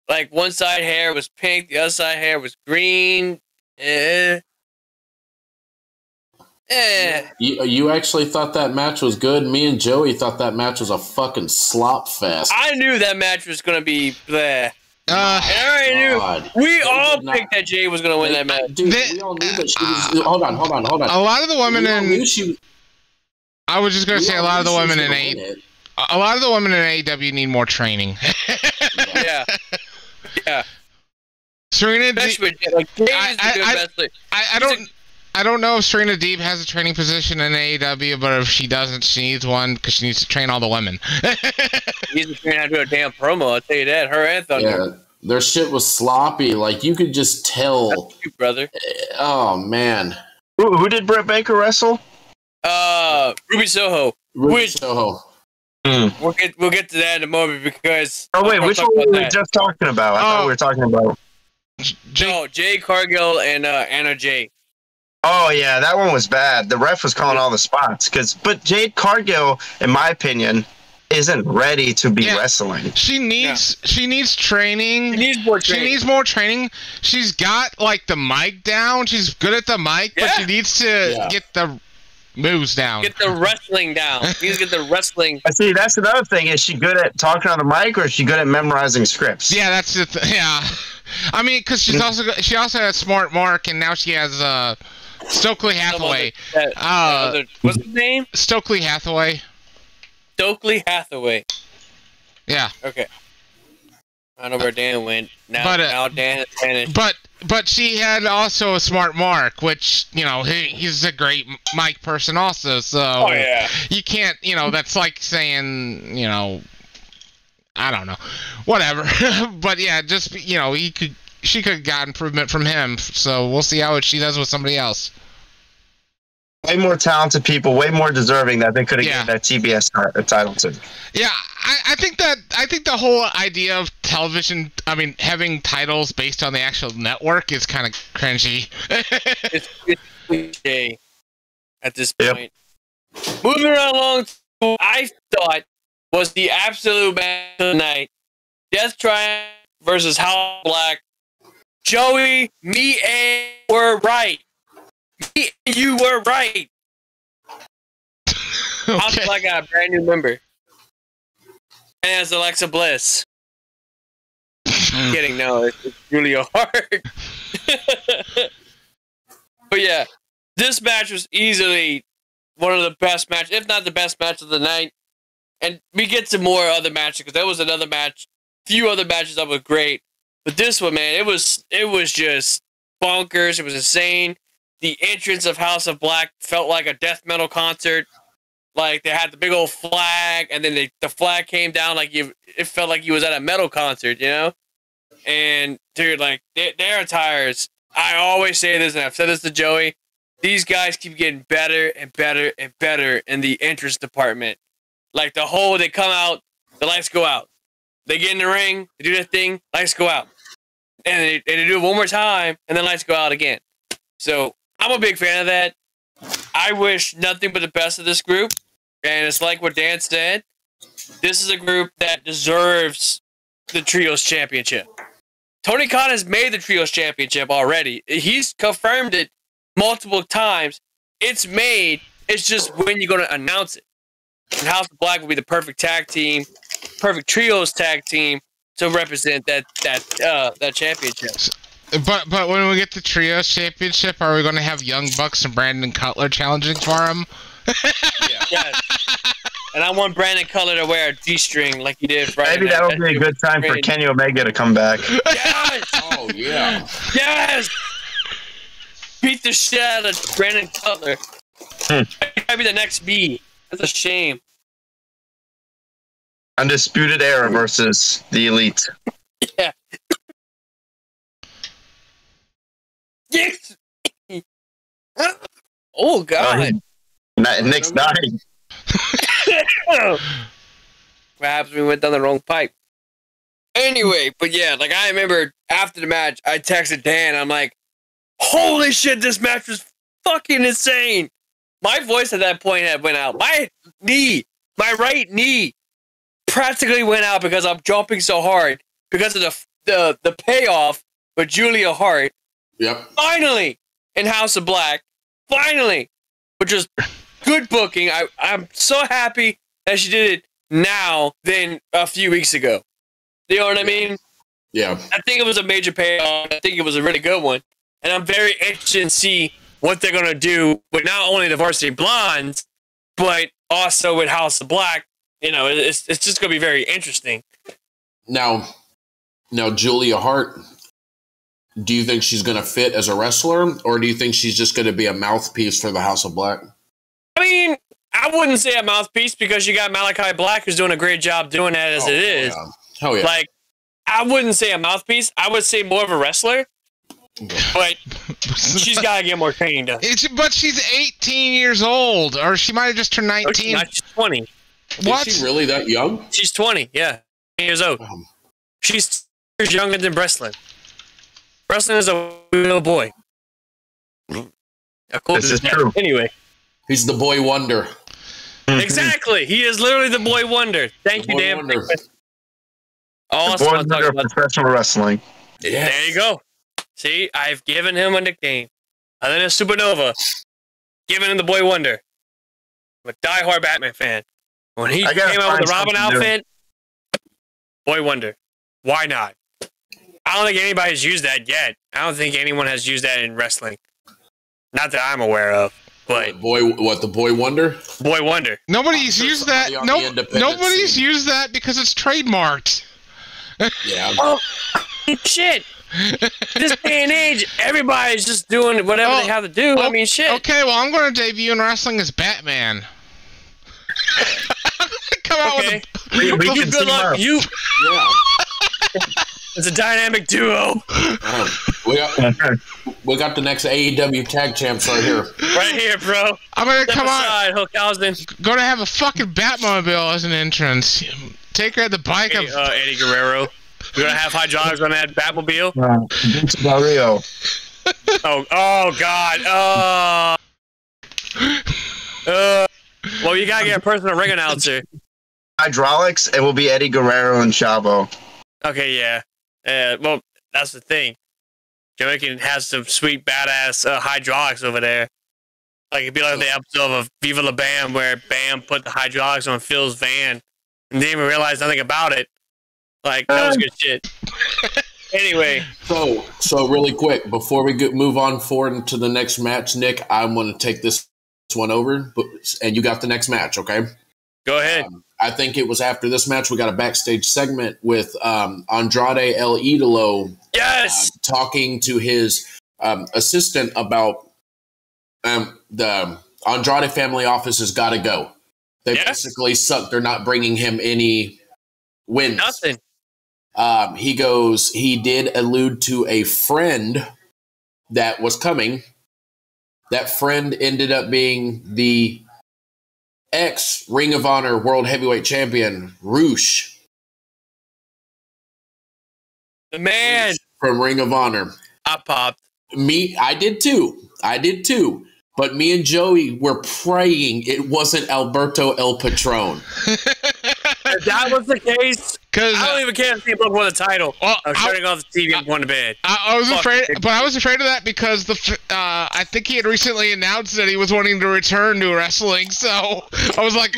Like one side hair was pink, the other side hair was green. You actually thought that match was good. Me and Joey thought that match was a fucking slop fest. I knew that match was going to be bleh. We all picked that Jay was going to win that match. Dude, we all knew that she was... Hold on. A lot of the women I was just going to say a lot of the women in AEW need more training. Yeah. Serena Deeb, I don't know if Serena Deeb has a training position in AEW, but if she doesn't, she needs one because she needs to train all the women. She needs to train how to do a damn promo, I'll tell you that. Her and Thunder. Yeah, their shit was sloppy. Like, you could just tell. That's cute, brother. Oh, man. Who did Britt Baker wrestle? Ruby Soho. Soho. We'll get to that in a moment because... Oh, wait, which one were we just talking about? I thought we were talking about... Jade Cargill and Anna Jay. Oh, yeah, that one was bad. The ref was calling all the spots. But Jade Cargill, in my opinion, isn't ready to be wrestling. She needs training. She needs more training. She needs more training. She's got, like, the mic down. She's good at the mic, but she needs to get the moves down. Get the wrestling down. She needs to get the wrestling. I see, that's another thing. Is she good at talking on the mic, or is she good at memorizing scripts? Yeah, that's it. Yeah. I mean, because she also has Smart Mark, and now she has Stokely Hathaway. What's his name? Stokely Hathaway. Stokely Hathaway. Yeah. Okay. I don't know where Dan went. Now Dan is finished. But she had also a Smart Mark, which, he's a great mic person also. So you can't, that's like saying, I don't know, whatever. But yeah, just she could have got improvement from him. So we'll see how she does with somebody else. Way more talented people, way more deserving that they could have given that TBS title to. Yeah, I think the whole idea of television, having titles based on the actual network is kind of cringy. It's cliche at this point. Moving right along to what I thought was the absolute match of the night. Death Triangle versus House Black. Joey, me and you were right. Me and you were right. Okay. House Black got a brand new member. And it's Alexa Bliss. Kidding, no, it's Julia Hart. But yeah, this match was easily one of the best matches, if not the best match of the night. And we get to more other matches because there was another match, few other matches that were great. But this one, man, it was just bonkers. It was insane. The entrance of House of Black felt like a death metal concert. Like they had the big old flag, and then the flag came down like it felt like you was at a metal concert, And dude, like their attires. I always say this, and I've said this to Joey. these guys keep getting better and better and better in the entrance department. Like they come out, the lights go out. They get in the ring, they do their thing, lights go out. And they do it one more time, and then lights go out again. So I'm a big fan of that. I wish nothing but the best of this group. And it's like what Dan said. This is a group that deserves the Trios Championship. Tony Khan has made the Trios Championship already. He's confirmed it multiple times. It's made. It's just when you're going to announce it. And House of Black will be the perfect tag team, perfect Trios tag team to represent that championship. But when we get the Trios Championship, are we going to have Young Bucks and Brandon Cutler challenging for him? Yeah. Yes. And I want Brandon Cutler to wear a G-string like he did Friday Maybe night. that'll be a good time for Kenny Omega to come back. Yes! Oh, yeah. Yes! Beat the shit out of Brandon Cutler. He might be the next B. That's a shame. Undisputed Era versus the Elite. Yeah. Yes! Oh, God. Nick's dying. What happens when we went down the wrong pipe? Anyway, but yeah, like I remember after the match, I texted Dan. I'm like, holy shit, this match was fucking insane. My voice at that point had went out. My right knee practically went out because I'm jumping so hard because of the payoff with Julia Hart. Yep. Finally in House of Black. Finally. Which was good booking. I'm so happy that she did it now than a few weeks ago. You know what I mean? Yeah. I think it was a major payoff. I think it was a really good one. And I'm very interested to see what they're going to do with not only the Varsity Blondes, but also with House of Black. You know, it's just going to be very interesting. Now, Julia Hart, do you think she's going to fit as a wrestler, or do you think she's just going to be a mouthpiece for the House of Black? I mean, I wouldn't say a mouthpiece because you got Malachi Black who's doing a great job doing that as it is. Yeah. Hell yeah. Like, I wouldn't say a mouthpiece. I would say more of a wrestler. But she's got to get more training done. But she's 18 years old, or she might have just turned 19. No, she's not. She's 20. What? Is she really that young? She's 20, yeah. 20 years old. She's younger than Breslin. Breslin is a little boy. This is true. Anyway. He's the boy wonder. Exactly. He is literally the boy wonder. Thank you, Dan. Boy wonder of professional wrestling. Yeah. There you go. See, I've given him a nickname. And then a Supernova. Giving him the boy wonder. I'm a diehard Batman fan. When he came out with the Robin outfit, boy wonder. Why not? I don't think anybody's used that yet. I don't think anyone has used that in wrestling. Not that I'm aware of. But the boy wonder? Boy wonder. Nobody's used that. Nobody's used that because it's trademarked. Yeah. Oh, shit. This day and age, everybody's just doing whatever they have to do. I mean, shit. Okay, well, I'm going to debut in wrestling as Batman. Come out with you good luck. You. Yeah. It's a dynamic duo. We got the next AEW tag champs right here. Right here, bro. I'm going to come out. Hookhausen. Going to have a fucking Batmobile as an entrance. Take her at the bike of Eddie Guerrero. We're going to have hydraulics on that Batmobile. Mario. Oh, God. Well, you got to get a personal ring announcer. Hydraulics, it will be Eddie Guerrero and Chavo. Okay, yeah. Well, that's the thing. Jamaican has some sweet, badass hydraulics over there. Like, it'd be like the episode of Viva La Bam where Bam put the hydraulics on Phil's van and didn't even realize nothing about it. Like, that was good shit. Anyway. So really quick, before we move on forward into the next match, Nick, I want to take this one over, and you got the next match, okay? Go ahead. I think it was after this match we got a backstage segment with Andrade El Idolo talking to his assistant about the Andrade family office has got to go. They basically suck. They're not bringing him any wins. Nothing. He goes, he did allude to a friend that was coming. that friend ended up being the ex-Ring of Honor World Heavyweight Champion, Roosh. The man. Roosh from Ring of Honor. I popped. I did too. But me and Joey were praying it wasn't Alberto El Patron. If that was the case, I don't even care if he won the title. I'm shutting off the TV and going to bed. I was afraid of that because I think he had recently announced that he was wanting to return to wrestling. So I was like,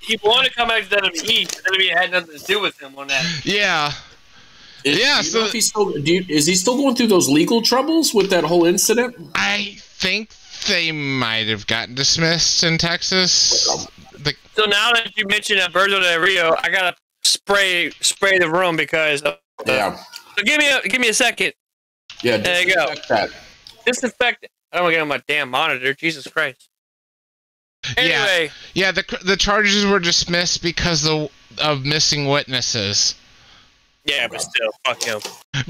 he wanted to come back to WWE. WWE had nothing to do with him on that. Yeah. So is he still going through those legal troubles with that whole incident? I think they might have gotten dismissed in Texas. So now that you mentioned Alberto Del Rio, I gotta spray the room because so give me a second. Yeah, there you go. Disinfect it. I don't want to get on my damn monitor. Jesus Christ. Anyway, the charges were dismissed because of missing witnesses. Yeah, but still, fuck him.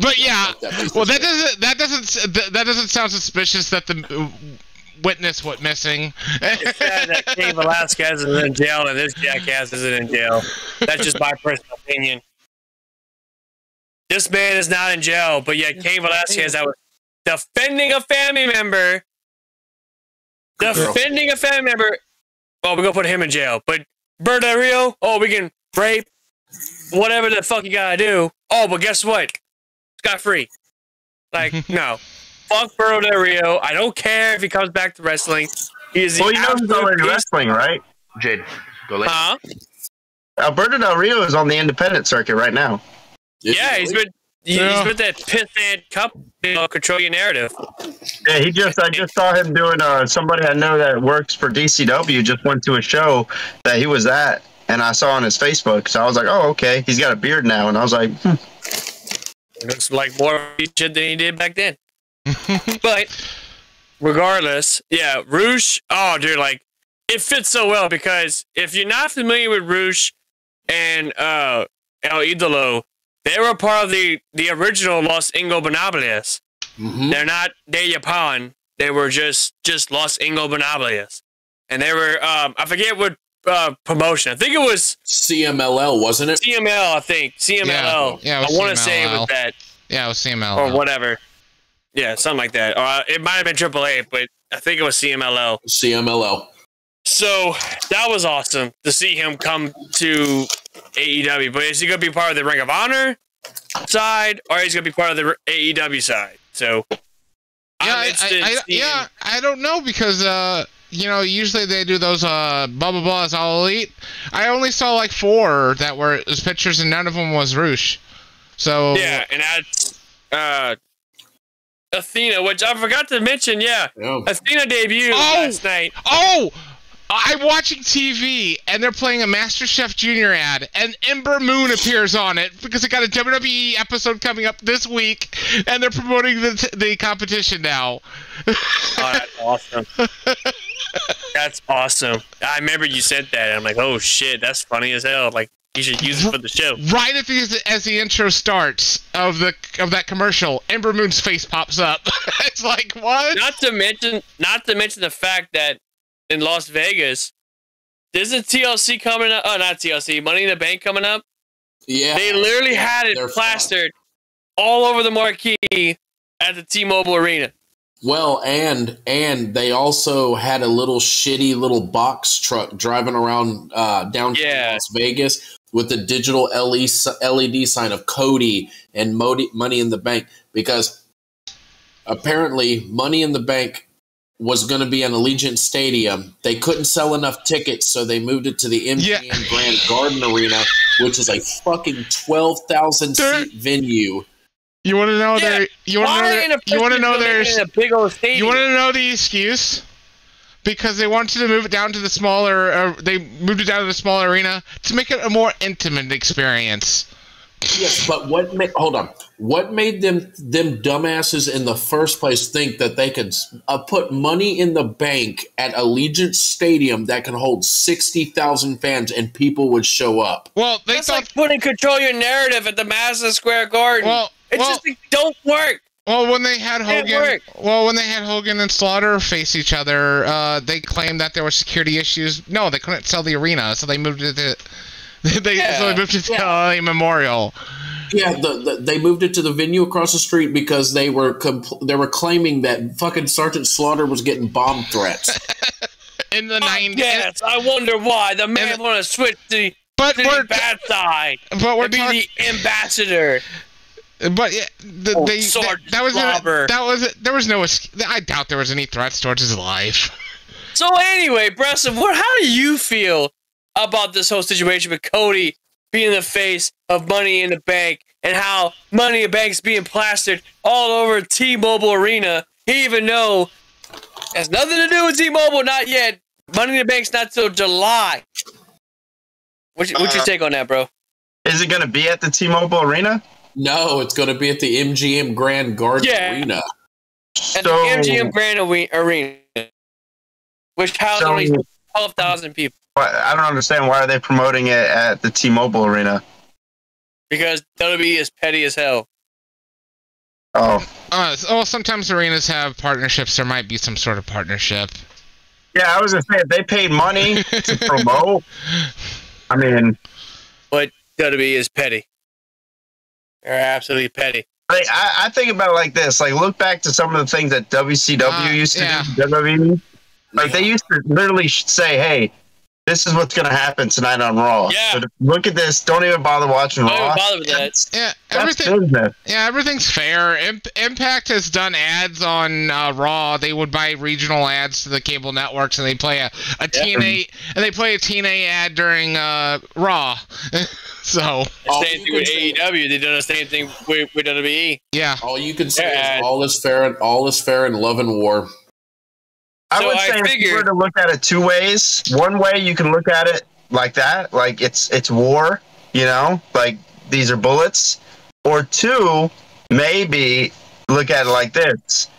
But yeah, well, that doesn't sound suspicious that the witness went missing. It's sad that Cain Velasquez is in jail and this jackass isn't in jail. That's just my personal opinion. This man is not in jail, but yet Cain Velasquez, that was defending a family member. Oh, we're gonna put him in jail. But Alberto Del Rio, we can rape. Whatever the fuck you gotta do. Oh, but guess what? Scot-free. Like, no. Fuck Alberto Del Rio. I don't care if he comes back to wrestling. He's already wrestling, right? Jade, go later. Huh? Alberto Del Rio is on the independent circuit right now. Yeah, he's with that pissant cup, control your narrative. Yeah, I just saw him doing, somebody I know that works for DCW just went to a show that he was at. And I saw on his Facebook, so I was like, oh, okay. He's got a beard now. And I was like, Looks like more shit than he did back then. But regardless, yeah, Roosh, dude, like, it fits so well because if you're not familiar with Roosh and El Idolo, they were part of the original Los Ingobernables. Mm-hmm. They're not De Japan. They were just Los Ingobernables. And they were, I forget what promotion. I think it was CMLL, wasn't it? CML, I think. CMLL. Yeah, I want to say it was that. Yeah, it was CMLL. Or whatever. Yeah, something like that. Or it might have been AAA, but I think it was CMLL. CMLL. So that was awesome to see him come to AEW. But is he going to be part of the Ring of Honor side, or is he going to be part of the AEW side? So I don't know because usually they do those blah blah blah as All Elite. I only saw like 4 that were as pictures, and none of them was Roosh. So yeah, and that's Athena, which I forgot to mention. Yeah. Athena debuted last night. I'm watching TV, and they're playing a MasterChef Junior ad, and Ember Moon appears on it because it got a WWE episode coming up this week, and they're promoting the competition now. Oh, that's awesome. That's awesome. I remember you said that, and I'm like, oh shit, that's funny as hell. Like, you should use it for the show. Right as the intro starts of that commercial, Ember Moon's face pops up. It's like, what? Not to mention the fact that in Las Vegas, there's a TLC coming up. Oh, not TLC, Money in the Bank coming up. Yeah. They literally had it plastered all over the marquee at the T-Mobile Arena. Well, and they also had a shitty little box truck driving around downtown Las Vegas with the digital LED sign of Cody and Money in the Bank, because apparently Money in the Bank was going to be in Allegiant Stadium. They couldn't sell enough tickets, so they moved it to the MGM Grand Garden Arena, which is a fucking 12,000 seat venue. You want to know the excuse? Because they wanted to move it down to the smaller. They moved it down to the smaller arena to make it a more intimate experience. Yes, but what made them dumbasses in the first place think that they could put Money in the Bank at Allegiant Stadium that can hold 60,000 fans and people would show up? Well, that's like putting control your narrative at the Madison Square Garden. It just don't work. Well, when they had Hogan and Slaughter face each other, they claimed that there were security issues. No, they couldn't sell the arena, so they moved it to the LA Memorial. Yeah, they moved it to the venue across the street because they were claiming that fucking Sergeant Slaughter was getting bomb threats in the 90s. Yes, I wonder why the man want to switch the bad side. But we're the ambassador. But yeah, there was I doubt there was any threats towards his life. So anyway, Breslin, how do you feel about this whole situation with Cody being the face of Money in the Bank and how Money in the Bank is being plastered all over T-Mobile Arena, even though it has nothing to do with T-Mobile, not yet. Money in the Bank's not till July. What's your take on that, bro? Is it going to be at the T-Mobile Arena? No, it's going to be at the MGM Grand Garden Arena. At the MGM Grand Arena, which houses only 12,000 people. I don't understand. Why are they promoting it at the T-Mobile Arena? Because WWE is petty as hell. Oh. Well, sometimes arenas have partnerships. There might be some sort of partnership. Yeah, I was going to say, if they paid money to promote, I mean... But WWE is petty. They're absolutely petty. Like, I think about it like this. Like, look back to some of the things that WCW used to do. WWE. Like, they used to literally say, hey, this is what's going to happen tonight on Raw. Yeah. So look at this. Don't even bother watching Raw. Don't even bother with that. Everything's fair. Impact has done ads on Raw. They would buy regional ads to the cable networks, and they play a TNA and they play a TNA ad during Raw. So same thing with AEW. They've done the same thing with WWE. Yeah. All you can say is all is fair in love and war. I would say if you were to look at it two ways. One way you can look at it like that, like it's war, you know, like these are bullets. Or two, maybe look at it like this.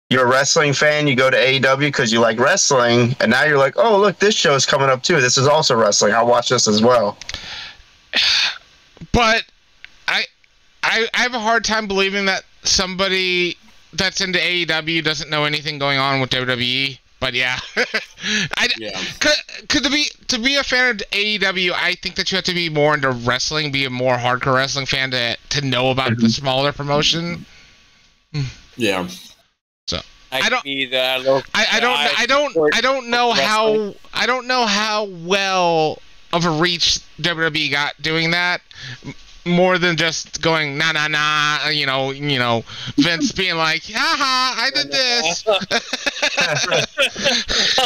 You're a wrestling fan, you go to AEW because you like wrestling, and now you're like, oh, look, this show's coming up too. This is also wrestling. I'll watch this as well. But I have a hard time believing that somebody that's into AEW doesn't know anything going on with WWE. But yeah, to be a fan of AEW, I think that you have to be more into wrestling, be a more hardcore wrestling fan to know about the smaller promotion. Yeah. So I don't know how well of a reach WWE got doing that. More than just going nah, you know, Vince being like, haha, I did this. I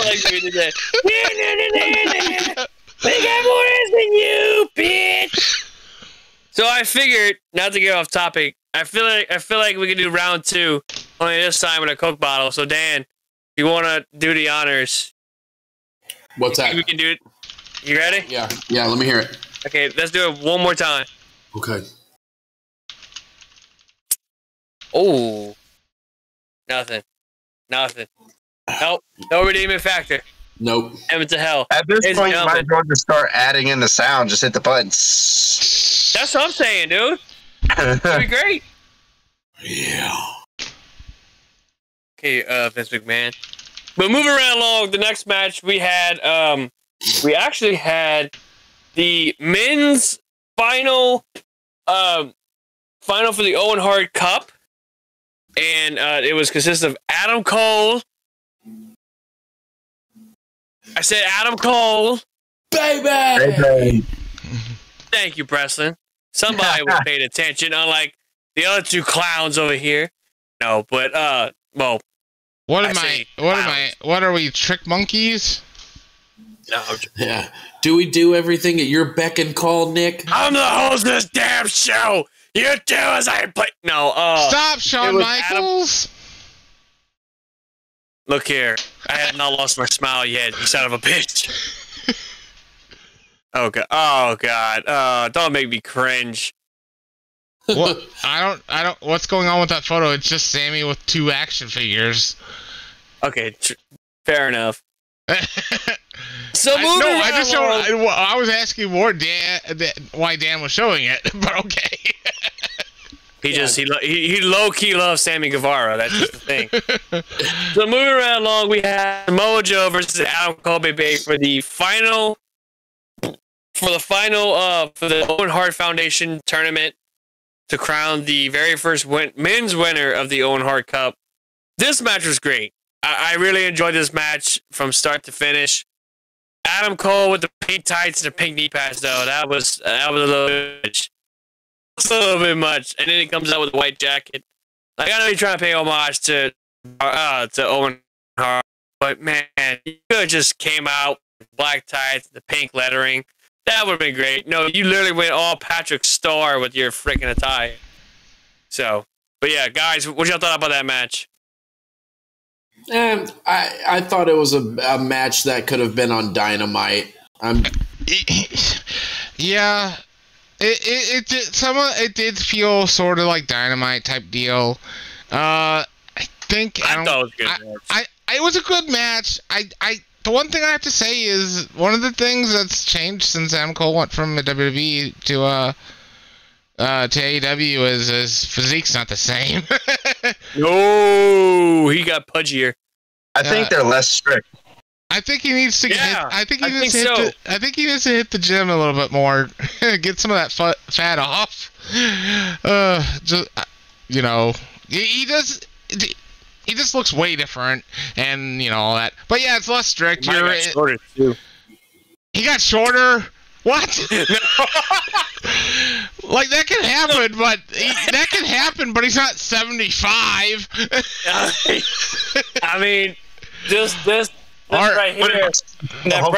like we did that. We got more ass than you, bitch. So I figured, not to get off topic, I feel like we can do round 2, only this time with a Coke bottle. So Dan, you want to do the honors? What's that? We can do it. You ready? Yeah. Let me hear it. Okay, let's do it one more time. Okay. Oh. Nothing. Nope. No redeeming factor. Nope. Heaven to hell. At this point, you might as well just start adding in the sound. Just hit the buttons. That's what I'm saying, dude. That'd be great. Yeah. Okay, Vince McMahon. But moving right along, the next match we had, we actually had the men's final for the Owen Hart Cup, and it was consist of Adam Cole. I said Adam Cole, baby. Thank you, Breslin. Somebody was paying attention, unlike the other two clowns over here. No, but well, what are we, trick monkeys? No. Yeah. Do we do everything at your beck and call, Nick? I'm the host of this damn show. You do as I play. No. Stop, Shawn Michaels. Look here. I have not lost my smile yet, you son of a bitch. Oh God. Don't make me cringe. What? I don't. What's going on with that photo? It's just Sammy with 2 action figures. Okay, fair enough. So I was asking more Dan why Dan was showing it, but okay. He low key loves Sammy Guevara. That's just the thing. So moving right along, we have Samoa Joe versus Adam Cole baby for the Owen Hart Foundation tournament to crown the very first men's winner of the Owen Hart Cup. This match was great. I really enjoyed this match from start to finish. Adam Cole with the pink tights and the pink knee pads, though, that was a little bit. A little bit much, and then he comes out with a white jacket. Like, I know he's trying to pay homage to Owen Hart, but man, you could have just came out with black tights, the pink lettering. That would have been great. No, you literally went all Patrick Starr with your freaking attire. So, but yeah, guys, what y'all thought about that match? I thought it was a match that could have been on Dynamite. Yeah. It did feel sort of like Dynamite type deal. I thought it was a good match. It was a good match. The one thing I have to say is one of the things that's changed since Adam Cole went from the WWE to AEW is his physique's not the same. No, he got pudgier. I think they're less strict. I think he needs to. I think he needs to hit the gym a little bit more. Get some of that fat off. He does. He just looks way different, and all that. But yeah, it's less strict. He got shorter too. He got shorter. What? Like that can happen, but he's not 75. I mean, this right here, that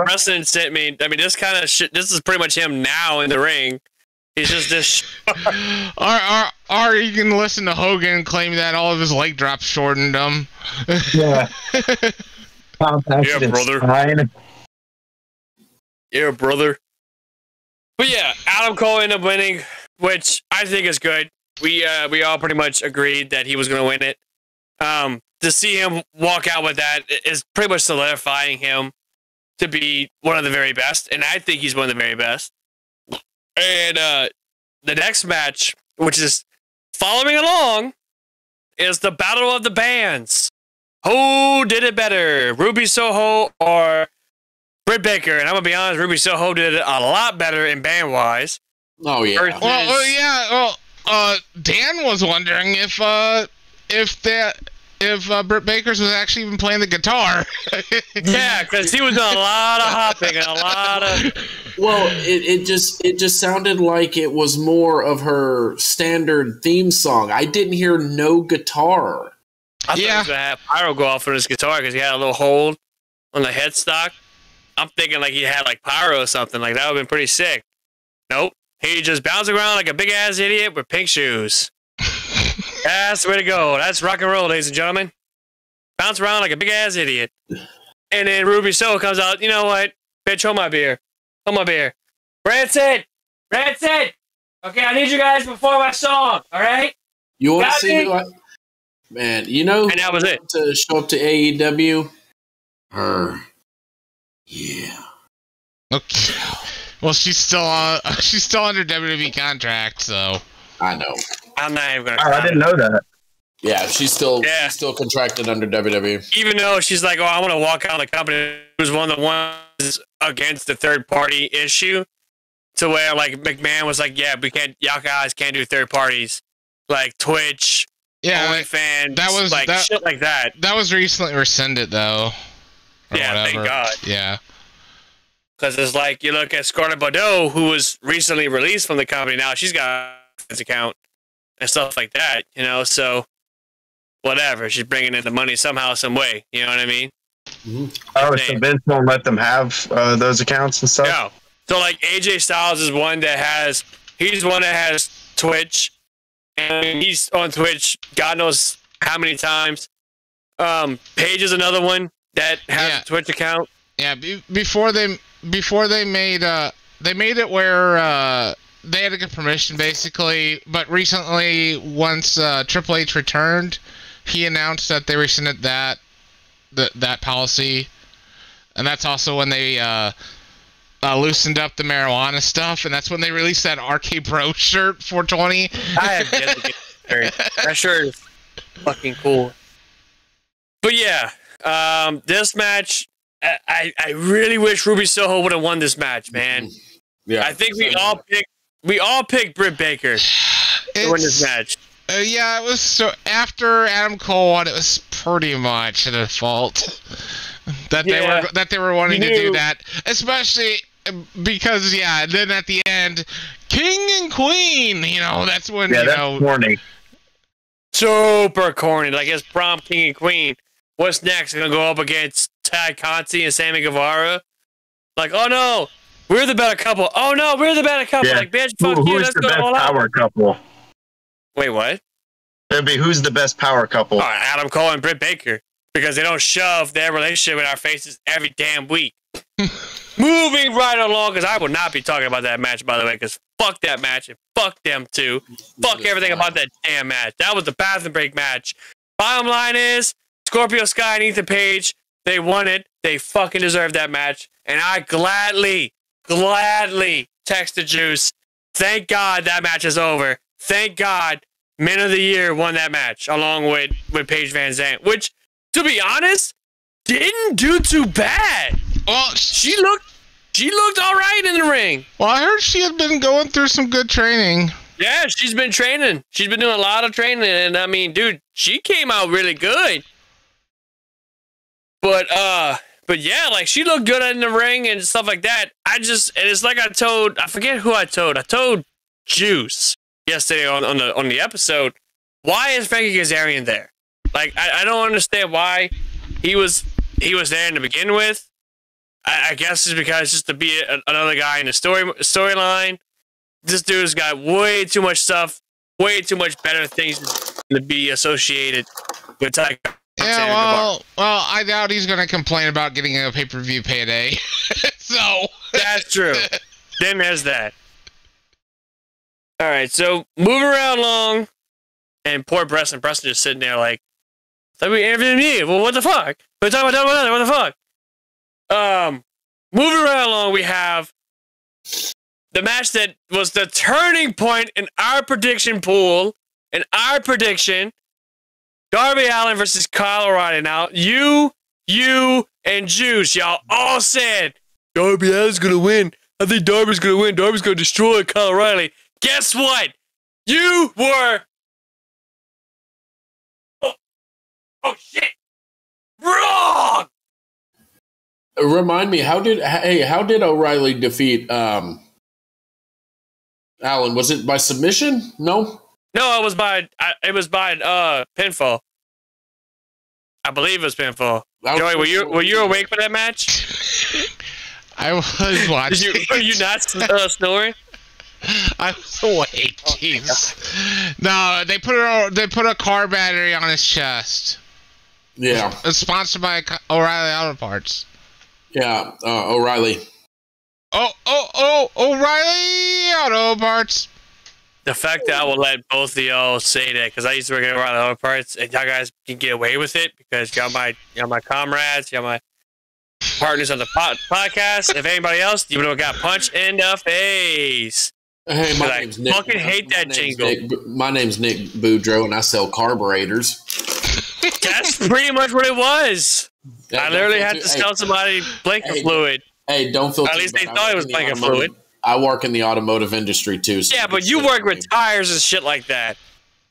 Breslin sent me. I mean, this kind of shit. This is pretty much him now in the ring. He's just this. Or you can listen to Hogan claim that all of his leg drops shortened him. Yeah. Yeah, brother. Yeah, brother. But yeah, Adam Cole ended up winning, which I think is good. We all pretty much agreed that he was going to win it. To see him walk out with that is pretty much solidifying him to be one of the very best, and I think he's one of the very best. And the next match, which is following along, is the Battle of the Bands. Who did it better, Ruby Soho or Britt Baker? And I'm going to be honest, Ruby Soho did it a lot better in band-wise. Oh, yeah. Dan was wondering if Britt Baker's was actually even playing the guitar. Yeah, because he was doing a lot of hopping and a lot of... Well, it just sounded like it was more of her standard theme song. I didn't hear no guitar. I thought he was going to have Pyro go off on his guitar because he had a little hold on the headstock. I'm thinking like he had like Pyro or something. Like that would have been pretty sick. Nope. He just bounced around like a big-ass idiot with pink shoes. That's the way to go. That's rock and roll, ladies and gentlemen. Bounce around like a big-ass idiot. And then Ruby Soho comes out, you know what? Bitch, hold my beer. Hold my beer. Branson! Okay, I need you guys before my song, all right? You want to see me? Man, and that was it. To show up to AEW? Her. Yeah. Okay. Well, she's still under WWE contract, so. I know. I'm not even gonna. I didn't know that. Yeah, she's still contracted under WWE. Even though she's like, I want to walk out of the company. It was one of the ones against the third party issue, to where like McMahon was like, y'all guys can't do third parties, like Twitch, OnlyFans, that was like shit like that. That was recently rescinded though. Yeah, whatever. Thank God. Yeah. Because it's like you look at Scarlett Bordeaux, who was recently released from the company. Now she's got his account and stuff like that, so whatever. She's bringing in the money somehow, some way. You know what I mean? Mm-hmm. Oh, so Vince won't let them have those accounts and stuff? No. So like AJ Styles is one that has Twitch, and he's on Twitch God knows how many times. Paige is another one that has a Twitch account. Yeah, before they made it where they had to get permission basically, but recently once Triple H returned, he announced that they rescinded that policy, and that's also when they loosened up the marijuana stuff, and that's when they released that RK Bro shirt 420. I have yet to get that shirt is fucking cool. But yeah, this match, I really wish Ruby Soho would have won this match, man. Yeah, I think we all picked Britt Baker to win this match. Yeah, it was so after Adam Cole won, it was pretty much their fault that they were wanting to do that, especially because then at the end, King and Queen, that's when that's corny. Super corny, like his prom King and Queen. What's next? Gonna go up against Tad Conti and Sammy Guevara? Like, oh no, we're the better couple. Oh no, we're the better couple. Like, bitch, fuck you. Let's go all out. Power couple? Wait, what? It'd be who's the best power couple? Adam Cole and Britt Baker, because they don't shove their relationship in our faces every damn week. Moving right along, because I will not be talking about that match, by the way, because fuck that match and fuck them too. Fuck everything about that damn match. That was the bathroom break match. Bottom line is, Scorpio Sky and Ethan Page, they won it. They fucking deserved that match. And I gladly texted Juice. Thank God that match is over. Thank God Men of the Year won that match along with Paige Van Zandt, which, to be honest, didn't do too bad. Well, she looked all right in the ring. Well, I heard she had been going through some good training. Yeah, she's been training. She's been doing a lot of training, and I mean, dude, she came out really good. But yeah, like she looked good in the ring and stuff like that. And it's like I forget who I told Juice yesterday on the episode. Why is Frankie Kazarian there? Like, I don't understand why he was there in to begin with. I guess it's because just to be another guy in the storyline. This dude's got way too much stuff, way too much better things to be associated with Tiger. Yeah, well, I doubt he's going to complain about getting a pay-per-view payday. So that's true. Then there's that. All right, so moving around along, and poor Breslin just sitting there like, "Thought we interviewed me. Well, what the fuck? We're talking about that. What the fuck?" Moving around along, we have the match that was the turning point in our prediction pool, in our prediction. Darby Allin versus Kyle O'Reilly. Now, you, and Juice, y'all all said Darby Allin's gonna win. I think Darby's gonna win. Darby's gonna destroy Kyle O'Reilly. Guess what? You were. Oh shit! Wrong. Remind me, how did O'Reilly defeat Allen? Was it by submission? No. No, it was by pinfall. I believe it was pinfall. Joey, were you awake for that match? I was watching. Were you not snoring? I was awake. Jeez. No, they put a car battery on his chest. Yeah. It's sponsored by O'Reilly Auto Parts. Yeah, O'Reilly. O'Reilly Auto Parts. The fact that I will let both of y'all say that, because I used to work at O'Reilly Auto Parts, and y'all guys can get away with it because y'all my comrades, y'all my partners on the podcast. If anybody else, you would have got punched in the face. Hey, my name's Nick. I fucking hate that jingle. My name's Nick Boudreaux, and I sell carburetors. That's pretty much what it was. I literally had to sell somebody blanket fluid. Hey, don't feel. At least they thought it was blanket fluid. I work in the automotive industry too. So yeah, but you work with tires and shit like that.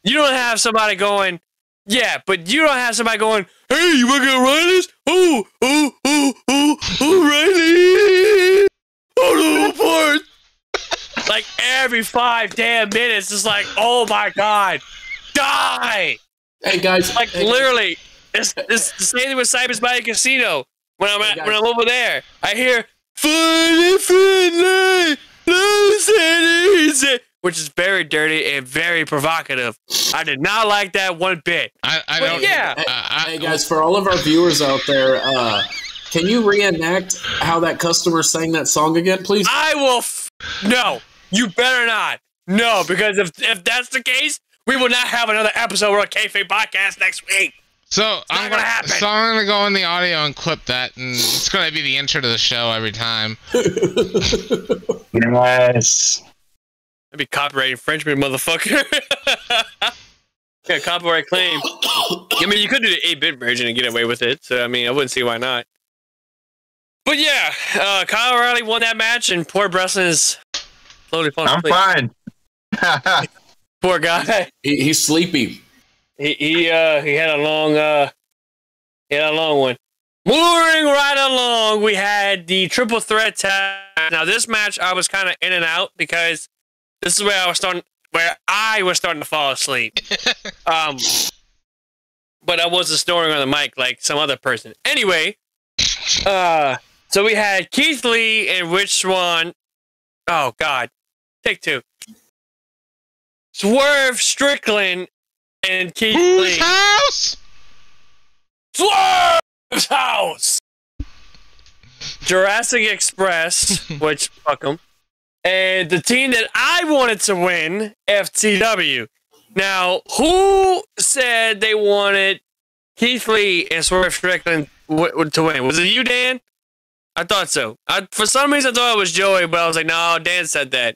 You don't have somebody going. Yeah, but you don't have somebody going. Hey, you work at O'Reilly's? Oh, O'Reilly! Auto Parts. Like every 5 damn minutes, it's like, oh my god, die! Hey guys, like literally, it's the same thing with Cypress Bay Casino. When I'm over there, I hear friendly, which is very dirty and very provocative. I did not like that one bit. I don't. Yeah. Hey guys, for all of our viewers out there, can you reenact how that customer sang that song again, please? I will. No, you better not. No, because if that's the case, we will not have another episode of our Kayfabe podcast next week. So I'm gonna go in the audio and clip that, and it's gonna be the intro to the show every time. Nice. That'd be copyright infringement, motherfucker. Yeah, copyright claim. I mean, you could do the 8-bit version and get away with it. So I mean, I wouldn't see why not. But yeah, Kyle O'Reilly won that match, and poor Breslin is slowly falling asleep. I'm fine. Poor guy. He's sleepy. He had a long one. Moving right along, we had the triple threat tag. Now this match I was kind of in and out because this is where I was starting to fall asleep. But I wasn't snoring on the mic like some other person. Anyway, so we had Keith Lee and Rich Swann. Oh God, take two. Swerve Strickland and Keith Lee. Whose house? Swerve's house. Jurassic Express, which fuck them, and the team that I wanted to win, FTW. Now, who said they wanted Keith Lee and Swerve Strickland to win? Was it you, Dan? I thought so. For some reason, I thought it was Joey, but I was like, no, Dan said that.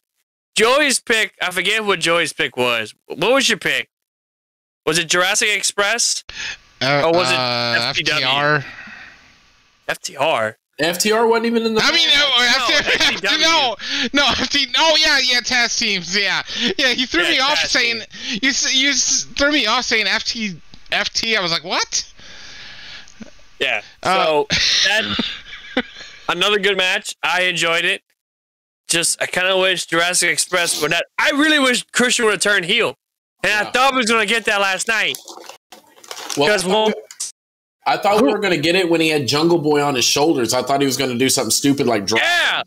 Joey's pick, I forget what Joey's pick was. What was your pick? Was it Jurassic Express? Or was it FTW? FTR. FTR wasn't even in the. I mean, yeah, test teams, yeah. You threw me off saying you threw me off saying FT. I was like, what? Yeah. So that another good match. I enjoyed it. Just I kind of wish Jurassic Express would not. I really wish Christian would turn heel, and I thought we was gonna get that last night. Well, I thought we were going to get it when he had Jungle Boy on his shoulders. I thought he was going to do something stupid like drop. Yeah,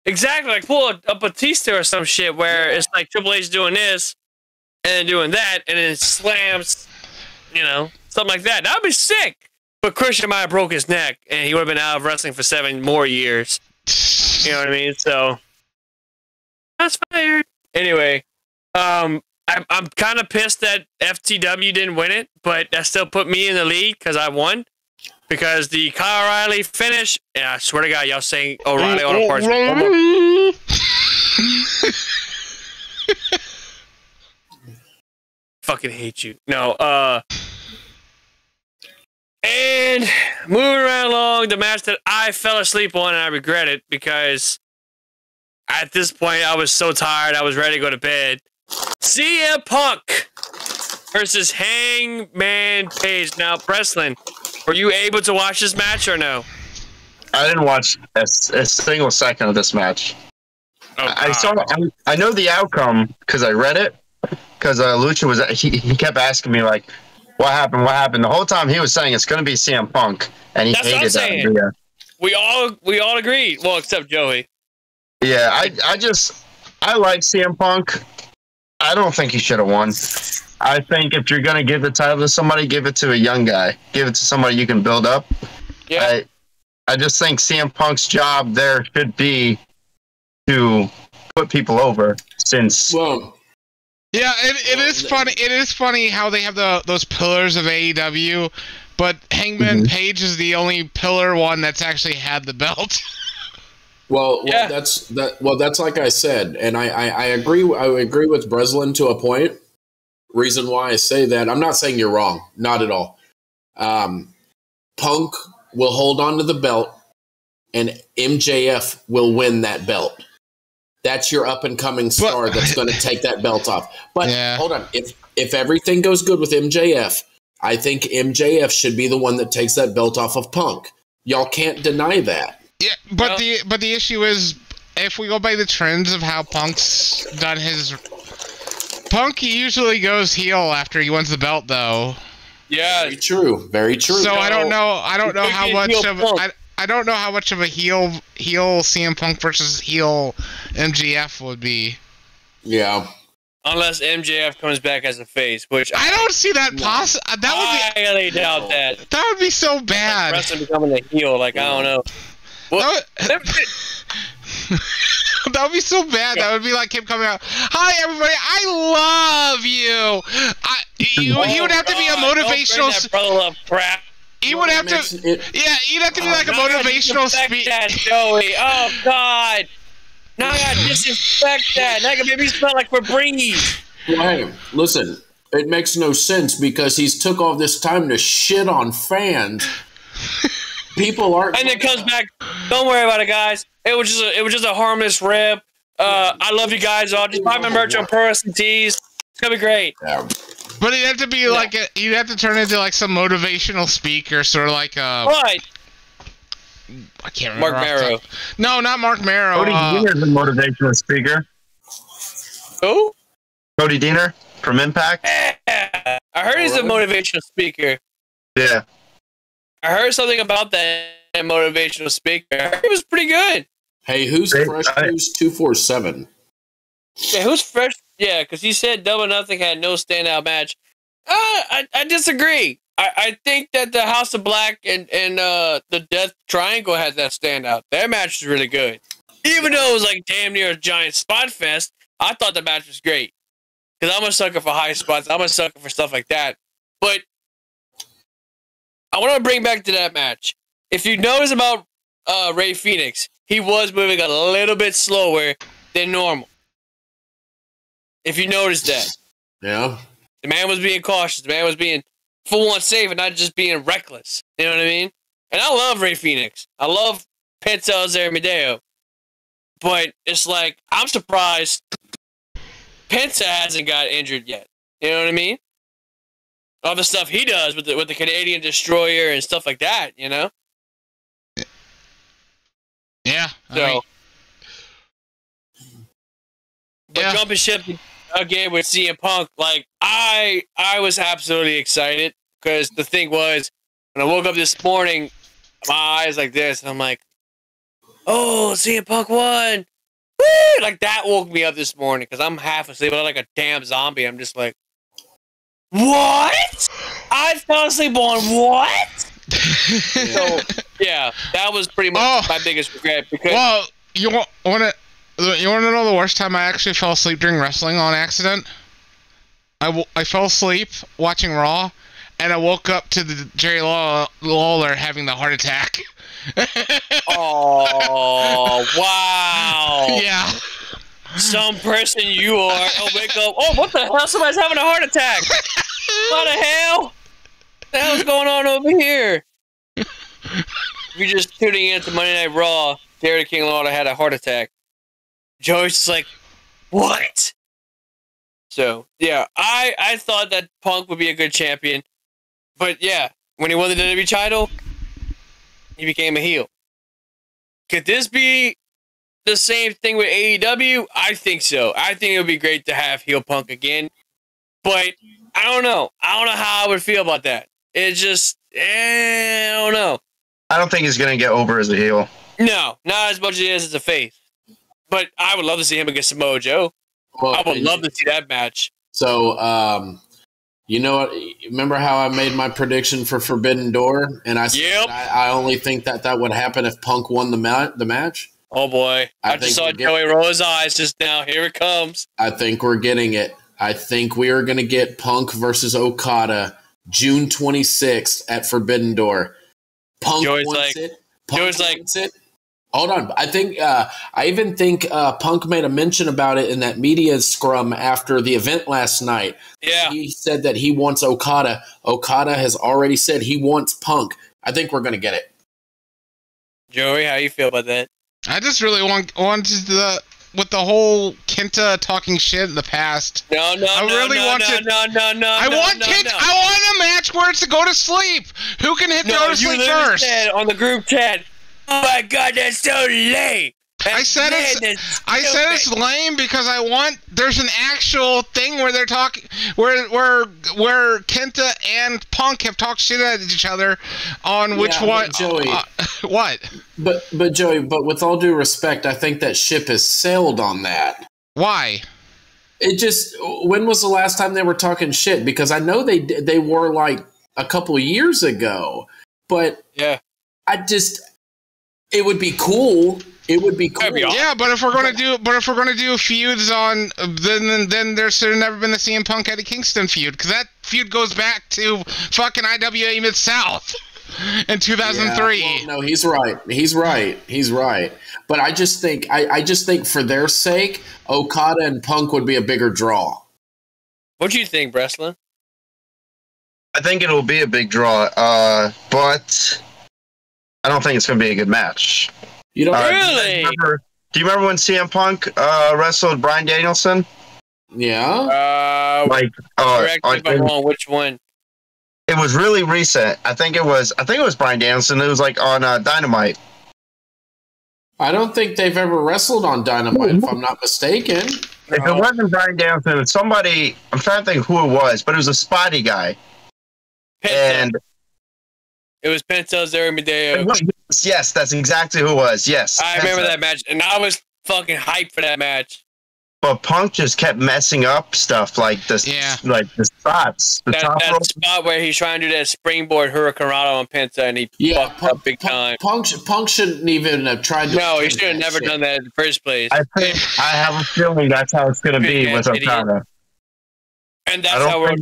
exactly. Like pull a Batista or some shit where it's like Triple H doing this and then doing that and then slams, something like that. That would be sick. But Christian might have broke his neck and he would have been out of wrestling for 7 more years. You know what I mean? So that's fired. Anyway, I'm kind of pissed that FTW didn't win it, but that still put me in the lead because I won. Because the Kyle O'Reilly finish, and I swear to God, y'all saying O'Reilly on a parts. Fucking hate you. No, and moving right along, the match that I fell asleep on, and I regret it because at this point I was so tired, I was ready to go to bed. CM Punk versus Hangman Page. Now, Breslin, were you able to watch this match or no? I didn't watch a single second of this match. Oh, I know the outcome because I read it. Because Lucha was he kept asking me like, "What happened? What happened?" The whole time he was saying it's going to be CM Punk, and he hated that idea. We all agreed. Well, except Joey. Yeah, I like CM Punk. I don't think he should have won. I think if you're going to give the title to somebody, give it to a young guy. Give it to somebody you can build up. Yeah. I just think CM Punk's job there should be to put people over since... Well, yeah, it is funny. It is funny how they have those pillars of AEW, but Hangman Page is the only pillar one that's actually had the belt. Well, that's like I said, and I agree. I agree with Breslin to a point. Reason why I say that, I'm not saying you're wrong, not at all. Punk will hold on to the belt, and MJF will win that belt. That's your up and coming star that's going to take that belt off. But hold on, if everything goes good with MJF, I think MJF should be the one that takes that belt off of Punk. Y'all can't deny that. Yeah, but the issue is, if we go by the trends of how Punk's done his... Punk usually goes heel after he wins the belt, though. Yeah, very true. Very true. So I don't know how much of... I don't know how much of a heel CM Punk versus heel MJF would be. Yeah. Unless MJF comes back as a face, which I don't see that possible. I highly doubt that. That would be so bad. Like Breslin becoming a heel, like I don't know. Well, That would be so bad. That would be like him coming out. Hi, everybody. I love you. He would have to be a motivational. He would have to. Yeah, he'd have to be like a motivational speaker. Joey. Oh God. Now I gotta disrespect that. Now I gotta make me smell like Febreze. Well, hey, listen. It makes no sense because he's took all this time to shit on fans. People aren't. And then comes back. Don't worry about it, guys. It was just a harmless rip. I love you guys all. Just buy my merch on Pro Wrestling Tees. It's gonna be great. Yeah. But he'd have to be like you'd have to turn into like some motivational speaker, sort of like Right. I can't remember. Mark Marrow. No, not Mark Marrow. Cody Deaner's a motivational speaker. Who? Cody Deaner from Impact. Yeah. I heard he's a motivational speaker. Yeah. I heard something about that motivational speaker. I heard it was pretty good. Hey, who's Fresh News 247? Yeah, who's Fresh? Yeah, because he said Double Nothing had no standout match. I disagree. I think that the House of Black and the Death Triangle had that standout. Their match was really good. Even though it was like damn near a giant spot fest, I thought the match was great. Because I'm a sucker for high spots. I'm a sucker for stuff like that. But I want to bring back to that match. If you notice about Rey Fenix, he was moving a little bit slower than normal. If you notice that. Yeah. The man was being cautious. The man was being full on safe and not just being reckless. You know what I mean? And I love Rey Fenix. I love Penta El Zero. But it's like, I'm surprised Penta hasn't got injured yet. You know what I mean? All the stuff he does with the Canadian Destroyer and stuff like that, you know? Yeah. So, but jumping ship again with CM Punk, like I was absolutely excited because the thing was, when I woke up this morning, my eyes like this, and I'm like, oh, CM Punk won! Woo! Like that woke me up this morning because I'm half asleep, I'm like a damn zombie. I'm just like, what? I fell asleep on what? So yeah, that was pretty much my biggest regret. Because you want to know the worst time I actually fell asleep during wrestling on accident? I fell asleep watching Raw, and I woke up to the Jerry Lawler having the heart attack. Oh wow! Yeah. Some person you are. Oh, wake up! Oh, what the hell? Somebody's having a heart attack! What the hell? What the hell's going on over here? If you're just tuning in to Monday Night Raw, Jerry King Lawler had a heart attack. Joyce is like, what? So, yeah, I thought that Punk would be a good champion. But, yeah, when he won the WWE title, he became a heel. Could this be the same thing with AEW? I think so. I think it would be great to have heel Punk again. But I don't know. I don't know how I would feel about that. It's just, I don't know. I don't think he's going to get over as a heel. No, not as much as he is as a face. But I would love to see him against Samoa Joe. Well, I would love to see that match. So, you know what? Remember how I made my prediction for Forbidden Door? And I said I only think that would happen if Punk won the match? Oh, boy. I just saw Joey roll his eyes just now. Here it comes. I think we're getting it. I think we are going to get Punk versus Okada June 26th at Forbidden Door. Punk wants it. Punk wants it. Hold on. I think I even think Punk made a mention about it in that media scrum after the event last night. Yeah. He said that he wants Okada. Okada has already said he wants Punk. I think we're going to get it. Joey, how you feel about that? I just really want with the whole Kenta talking shit in the past. No. I want a match where it's to go to sleep. Who can hit go to sleep first? Said on the group chat, oh my God, that's so lame. I said it's lame because there's an actual thing where they're talking where Kenta and Punk have talked shit at each other on which one. Joey, what? But Joey, with all due respect, I think that ship has sailed on that. Why? When was the last time they were talking shit? Because I know they were like a couple years ago, but yeah, it would be cool It would be cool. Yeah, but if we're gonna do feuds on, then there should have never been the CM Punk Eddie Kingston feud, because that feud goes back to fucking IWA Mid South in 2003. Yeah, well, no, he's right. But I just think for their sake, Okada and Punk would be a bigger draw. What do you think, Breslin? I think it'll be a big draw, but I don't think it's going to be a good match. You don't really? Do you remember when CM Punk wrestled Bryan Danielson? Yeah. Correct me if I'm wrong. Which one? It was really recent. I think it was Bryan Danielson. It was like on Dynamite. I don't think they've ever wrestled on Dynamite, if I'm not mistaken. If it wasn't Bryan Danielson, it was somebody. I'm trying to think who it was, but it was a spotty guy. Penta. And it was Penta Zero. Yes, that's exactly who it was. Yes, I remember that match, and I was fucking hyped for that match. But Punk just kept messing up stuff like this, like the spots. That spot where he's trying to do that springboard hurricanrana on Penta, and he fucked up big time. Punk shouldn't even have tried to. No, he should have never done that in the first place. I have a feeling that's how it's going to be with Okada. And that's how we're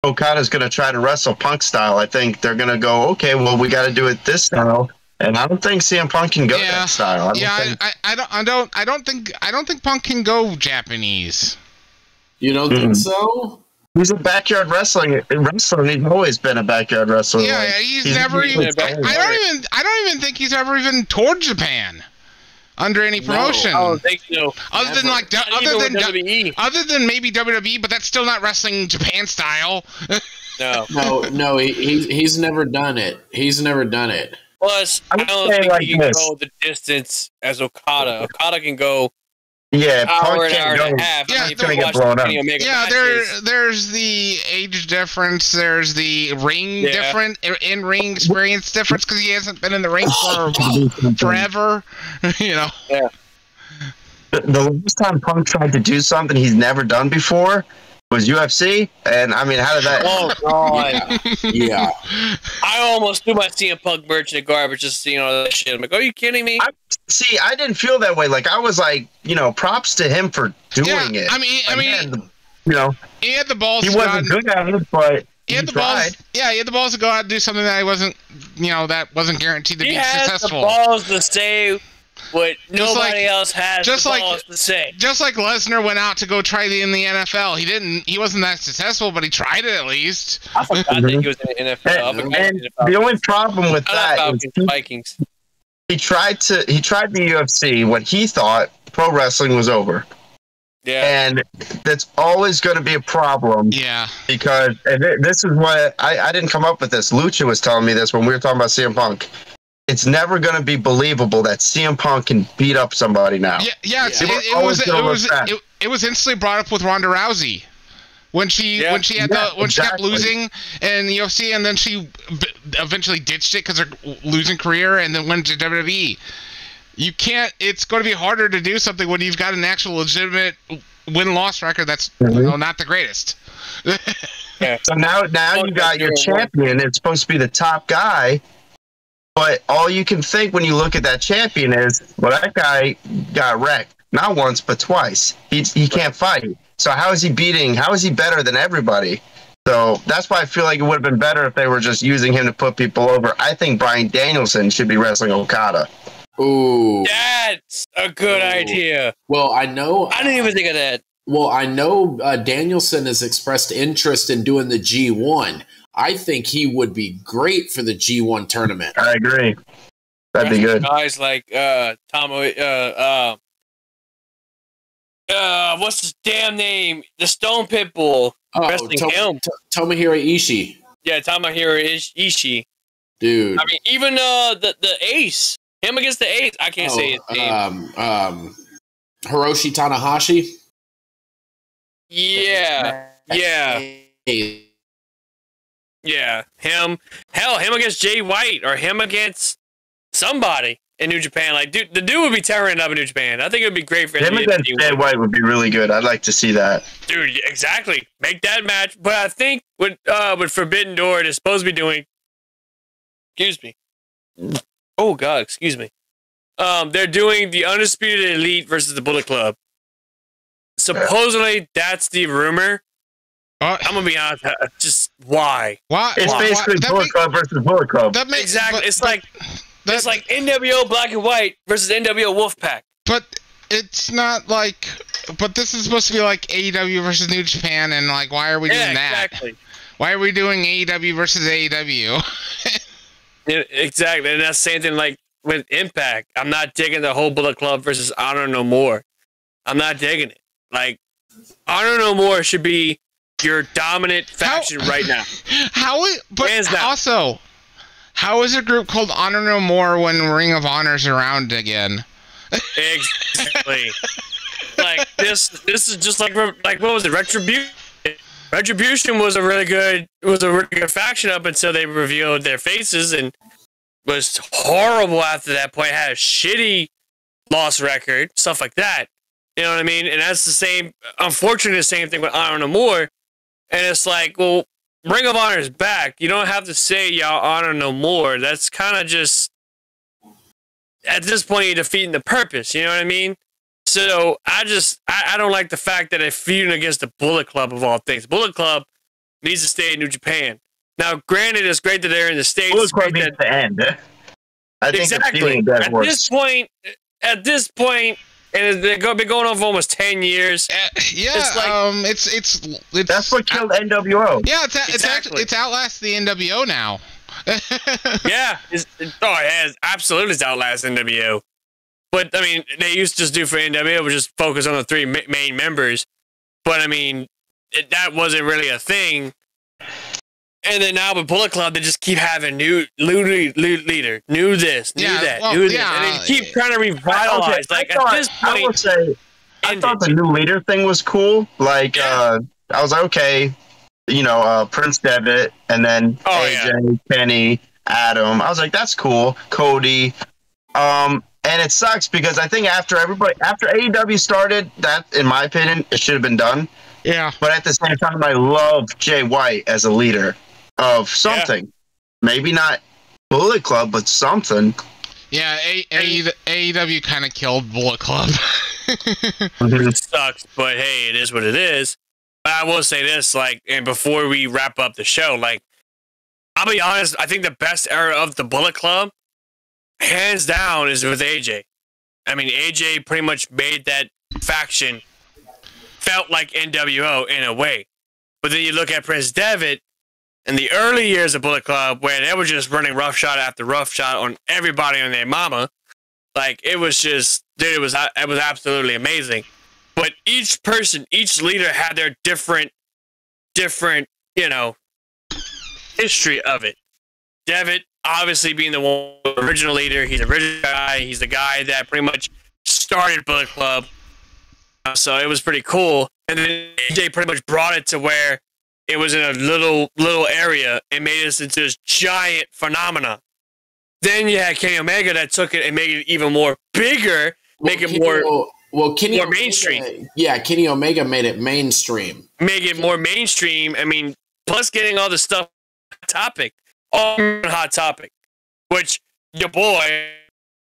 Okada's going to try to wrestle Punk style. I think they're going to go, okay, well, we got to do it this style. And I don't think CM Punk can go that style. I don't think Punk can go Japanese. You don't think so? He's a backyard wrestler. He's always been a backyard wrestler. Yeah, he's never even. I don't even think he's ever even toured Japan under any promotion. No, I don't think so. Other than maybe WWE, but that's still not wrestling Japan style. No, he's never done it. He's never done it. Plus, I don't think he can go the distance as Okada. Okada can go hour and a half. Yeah, it's going to get blown up. There's the age difference. There's the ring in-ring experience difference because he hasn't been in the ring for forever. Yeah. The last time Punk tried to do something he's never done before was UFC, and I mean, how did that? Oh God! Yeah. I almost threw my CM Punk merch in the garbage just seeing all that shit. I'm like, are you kidding me? I didn't feel that way. Like I was like, props to him for doing it. I mean, he had the balls. He wasn't good at it, but he had the balls. Yeah, he had the balls to go out and do something that he wasn't, that wasn't guaranteed to be successful. He has the balls to say what nobody else has the balls to say. Just like Lesnar went out to go try in the NFL. He wasn't that successful, but he tried it at least. I forgot that he was in the NFL. And the only problem with that is Vikings. He tried the UFC when he thought pro wrestling was over. Yeah. And that's always going to be a problem. Yeah. Because this is what I didn't come up with this. Lucha was telling me this when we were talking about CM Punk. It's never going to be believable that CM Punk can beat up somebody now. Yeah. It was instantly brought up with Ronda Rousey when she kept losing in the UFC, and then she eventually ditched it because her losing career, and then went to WWE. You can't. It's going to be harder to do something when you've got an actual legitimate win-loss record that's not the greatest. So now you got your champion. It's supposed to be the top guy. But all you can think when you look at that champion is, well, that guy got wrecked. Not once, but twice. He can't fight. So how is he better than everybody? So that's why I feel like it would have been better if they were just using him to put people over. I think Bryan Danielson should be wrestling Okada. Ooh. That's a good idea. Well, I didn't even think of that. Well, I know Danielson has expressed interest in doing the G1. I think he would be great for the G1 tournament. I agree. That'd be good. Guys like what's his damn name? The Stone Pitbull. Tomohiro Ishii. Yeah, Tomohiro Ishii. Dude. I mean, even the Ace. Him against the Ace. I can't say his name. Hiroshi Tanahashi. Yeah. Yeah, him against Jay White or him against somebody in New Japan. Like, dude, the dude would be tearing it up in New Japan. I think it would be great for him. Him against Jay White would be really good. I'd like to see that. Dude, exactly. Make that match. But I think with Forbidden Door, it's supposed to be doing. Excuse me. Oh God, excuse me. They're doing the Undisputed Elite versus the Bullet Club. Supposedly, that's the rumor. I'm gonna be honest. Just why? Why? It's basically Bullet Club versus Bullet Club. Exactly. It's like NWO Black and White versus NWO Wolfpack. But it's not like. But this is supposed to be like AEW versus New Japan, and like, why are we doing that? Exactly. Why are we doing AEW versus AEW? Exactly, and that's the same thing like with Impact. I'm not digging the whole Bullet Club versus Honor No More. I'm not digging it. Like, Honor No More should be your dominant faction right now. How is a group called Honor No More when Ring of Honor's around again? Exactly. Like this is just like what was it? Retribution. Retribution was a really good faction up until they revealed their faces and was horrible after that point. Had a shitty loss record, stuff like that. You know what I mean? And that's the same, unfortunately, the same thing with Honor No More. And it's like, well, Ring of Honor is back. You don't have to say y'all Honor No More. That's kind of just, at this point, you're defeating the purpose. You know what I mean? So I don't like the fact that they're feuding against the Bullet Club of all things. Bullet Club needs to stay in New Japan. Now, granted, it's great that they're in the States. Bullet Club needs to end. I think exactly. At this point, and they've been going on for almost 10 years. It's like, that's what killed NWO. Yeah, it's outlast the NWO now. Yeah, it has absolutely outlast NWO. But I mean, they used to just do for NWO, was just focus on the three main members. But I mean, that wasn't really a thing. And then now with Bullet Club, they just keep having new leader, new this, new that, new this, and they keep trying to revitalize. At this point, I would say, I thought the new leader thing was cool. Like, I was like, okay, Prince Devitt, and then AJ, Kenny, Adam. I was like, that's cool. Cody. And it sucks because I think after AEW started, that, in my opinion, it should have been done. Yeah. But at the same time, I love Jay White as a leader of something. Yeah. Maybe not Bullet Club, but something. Yeah, AEW kind of killed Bullet Club. It sucks, but hey, it is what it is. But I will say this, and before we wrap up the show, I'll be honest, I think the best era of the Bullet Club, hands down, is with AJ. I mean, AJ pretty much made that faction felt like NWO in a way. But then you look at Prince Devitt in the early years of Bullet Club, where they were just running rough shot after rough shot on everybody and their mama. It was just, dude, it was absolutely amazing. But each person, each leader had their different, history of it. Devitt, obviously being the original leader, he's the original guy. He's the guy that pretty much started Bullet Club. So it was pretty cool. And then AJ pretty much brought it to where it was in a little area and made it into this giant phenomenon. Then you had Kenny Omega that took it and made it even more bigger, Kenny more mainstream. Kenny Omega made it mainstream. Make it more mainstream. I mean, plus getting all the stuff Hot Topic, which your boy,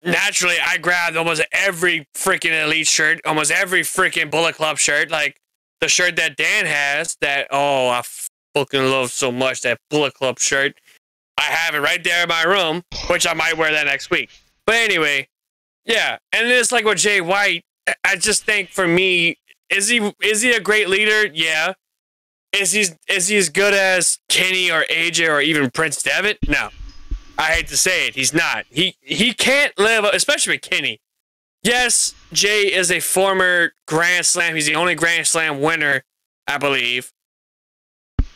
naturally, I grabbed almost every freaking Elite shirt, almost every freaking Bullet Club shirt, like the shirt that Dan has, that, I fucking love so much, that Bullet Club shirt. I have it right there in my room, which I might wear that next week. But anyway, yeah. And it's like with Jay White, I just think for me, is he a great leader? Yeah. Is he as good as Kenny or AJ or even Prince Devitt? No. I hate to say it, he's not. He can't live, especially with Kenny. Yes, Jay is a former Grand Slam. He's the only Grand Slam winner, I believe.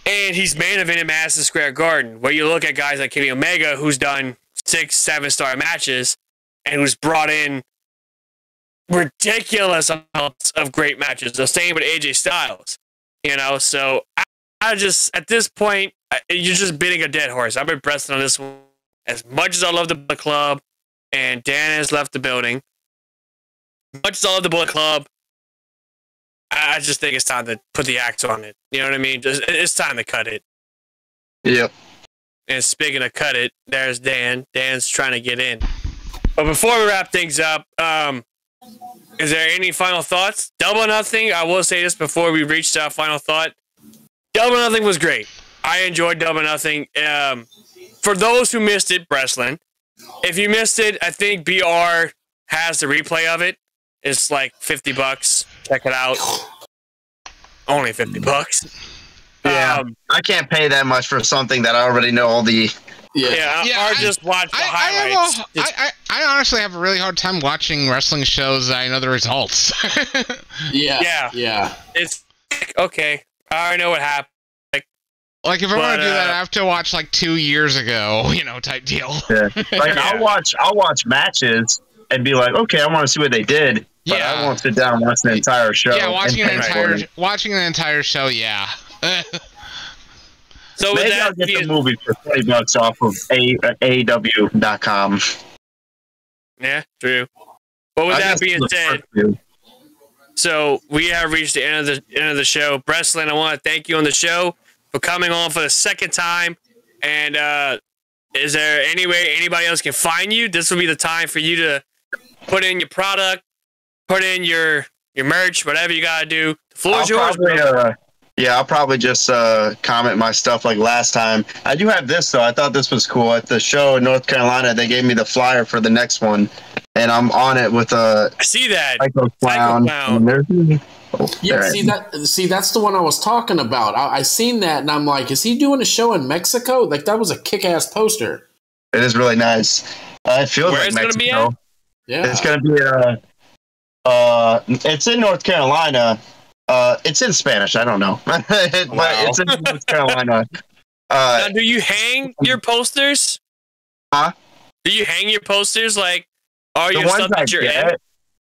And he's main evented Madison Square Garden, where you look at guys like Kenny Omega, who's done 6-7-star matches, and who's brought in ridiculous amounts of great matches. The same with AJ Styles. So I just, at this point, you're just beating a dead horse. I've been Breslin on this one. As much as I love the Bullet Club, and Dan has left the building, as much as I love the Bullet Club, I just think it's time to put the axe on it. You know what I mean? It's time to cut it. Yep. And speaking of cut it, there's Dan. Dan's trying to get in. But before we wrap things up, is there any final thoughts? Double or Nothing, I will say this before we reach our final thought. Double or Nothing was great. I enjoyed Double or Nothing. For those who missed it, Breslin, if you missed it, I think BR has the replay of it. It's like $50. Check it out. Only $50. Yeah, I can't pay that much for something that I already know all the. Or just watch the highlights. I honestly have a really hard time watching wrestling shows that I know the results. Yeah. It's okay. I already know what happened. Like if I want to do that, I have to watch like 2 years ago, type deal. Yeah. I'll watch matches and be like, okay, I want to see what they did. But I won't sit down and watch the entire show. Yeah, watching the entire show. Yeah. So maybe I'll get the movie for $20 off of AEW.com. Yeah, true. But with that being said, so we have reached the end of the show. Breslin, I want to thank you on the show for coming on for the second time. And is there any way anybody else can find you? This will be the time for you to put in your product, put in your merch, whatever you gotta do. The floor is yours. I'll probably just comment my stuff like last time. I do have this though. I thought this was cool. At the show in North Carolina, they gave me the flyer for the next one, and I'm on it with a. I see that. Psycho Clown. See, that's the one I was talking about. I seen that, and I'm like, is he doing a show in Mexico? Like that was a kick-ass poster. It is really nice. It feels like Mexico. Be at? Yeah, it's gonna be it's in North Carolina. It's in Spanish. I don't know, but it's in North Carolina. Now, do you hang your posters? Huh? Do you hang your posters like all your stuff that you're in?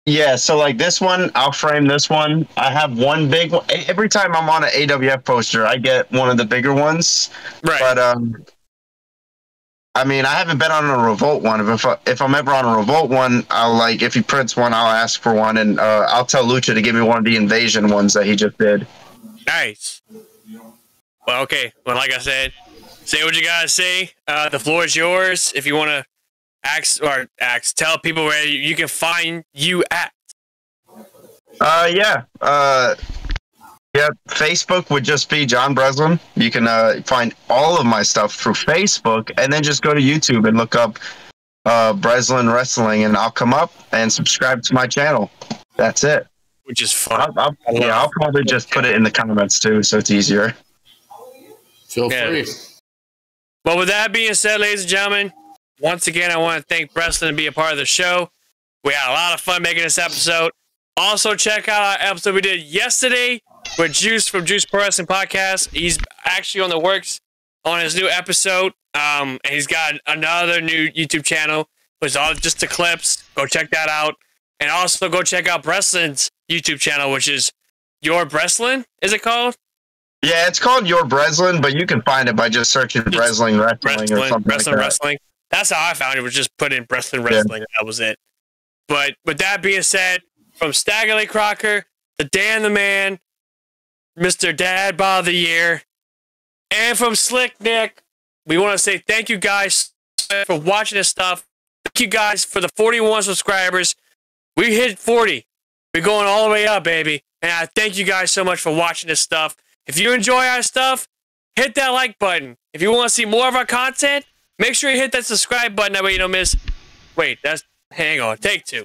Yeah, so like this one, I'll frame this one. I have one big one. Every time I'm on an AWF poster, I get one of the bigger ones. Right. But I mean, I haven't been on a Revolt one. If I'm ever on a Revolt one, if he prints one, I'll ask for one, and I'll tell Lucha to give me one of the Invasion ones that he just did. Nice. Well, okay. Well, like I said, say what you gotta say. The floor is yours. If you want to tell people where you can find you at. Facebook would just be John Breslin. You can find all of my stuff through Facebook, and then just go to YouTube and look up Breslin Wrestling, and I'll come up and subscribe to my channel. That's it. Which is fun. I'll probably just put it in the comments too, so it's easier. Feel free. Well, with that being said, ladies and gentlemen, once again, I want to thank Breslin to be a part of the show. We had a lot of fun making this episode. Also, check out our episode we did yesterday with Juice from Juice Pro Wrestling Podcast. He's actually on the works on his new episode. And he's got another new YouTube channel, which is all just the clips. Go check that out. And also go check out Breslin's YouTube channel, which is Your Breslin, is it called? Yeah, it's called Your Breslin, but you can find it by just searching Breslin Wrestling or something like that. Wrestling. That's how I found it, was just put in Breslin Wrestling, and that was it. But with that being said, from Staggerly Crocker, to Dan the Man, Mr. Dad Bod of the Year, and from Slick Nick, we want to say thank you guys for watching this stuff. Thank you guys for the 41 subscribers. We hit 40. We're going all the way up, baby. And I thank you guys so much for watching this stuff. If you enjoy our stuff, hit that like button. If you want to see more of our content, make sure you hit that subscribe button. That way you don't miss. Wait, hang on. Take two.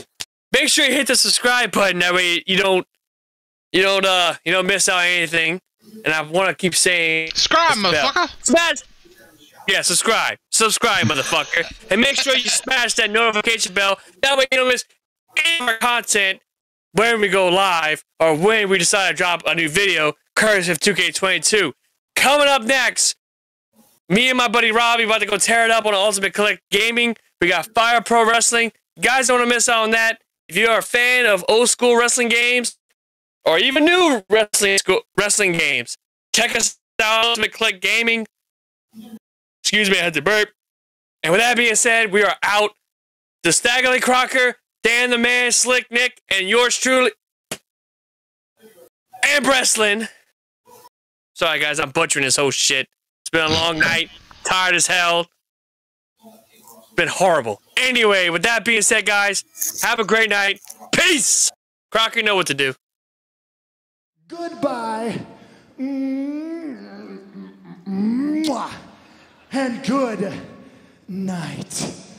Make sure you hit the subscribe button. That way you don't miss out on anything. And I want to keep saying, subscribe, motherfucker. Smash. Yeah, subscribe, motherfucker, and make sure you smash that notification bell. That way you don't miss any of our content when we go live or when we decide to drop a new video, courtesy of 2K22. Coming up next, me and my buddy Robbie about to go tear it up on Ultimate Collect Gaming. We got Fire Pro Wrestling. You guys don't want to miss out on that. If you're a fan of old school wrestling games or even new wrestling games, check us out, Ultimate Collect Gaming. Excuse me, I had to burp. And with that being said, we are out. The Staggerly Crocker, Dan the Man, Slick Nick, and yours truly, and Breslin. Sorry, guys, I'm butchering this whole shit. It's been a long night. Tired as hell. been horrible. Anyway, with that being said, guys, have a great night. Peace. Crocker, you know what to do. Goodbye. And good night.